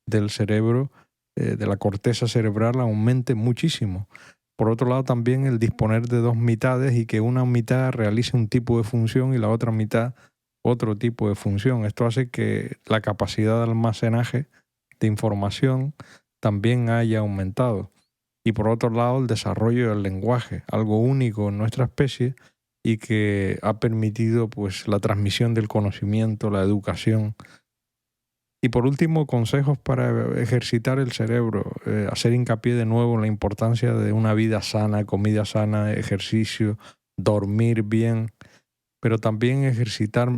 del cerebro, de la corteza cerebral, aumente muchísimo. Por otro lado, también el disponer de dos mitades y que una mitad realice un tipo de función y la otra mitad otro tipo de función. Esto hace que la capacidad de almacenaje de información también haya aumentado. Y por otro lado, el desarrollo del lenguaje, algo único en nuestra especie y que ha permitido pues la transmisión del conocimiento, la educación. Y por último, consejos para ejercitar el cerebro, hacer hincapié de nuevo en la importancia de una vida sana, comida sana, ejercicio, dormir bien, pero también ejercitar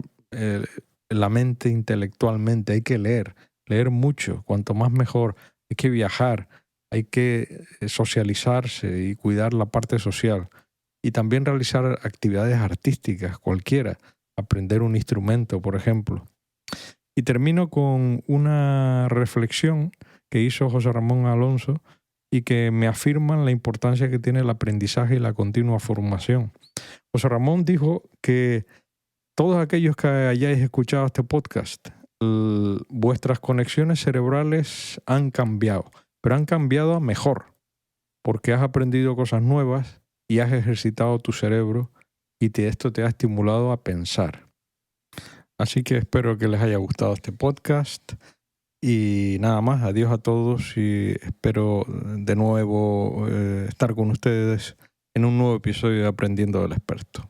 la mente intelectualmente. Hay que leer mucho, cuanto más mejor. Hay que viajar, hay que socializarse y cuidar la parte social. Y también realizar actividades artísticas, cualquiera, aprender un instrumento, por ejemplo. Y termino con una reflexión que hizo José Ramón Alonso y que me afirman la importancia que tiene el aprendizaje y la continua formación. José Ramón dijo que todos aquellos que hayáis escuchado este podcast, vuestras conexiones cerebrales han cambiado, pero han cambiado a mejor, porque has aprendido cosas nuevas y has ejercitado tu cerebro y esto te ha estimulado a pensar. Así que espero que les haya gustado este podcast y nada más, adiós a todos y espero de nuevo estar con ustedes en un nuevo episodio de Aprendiendo del Experto.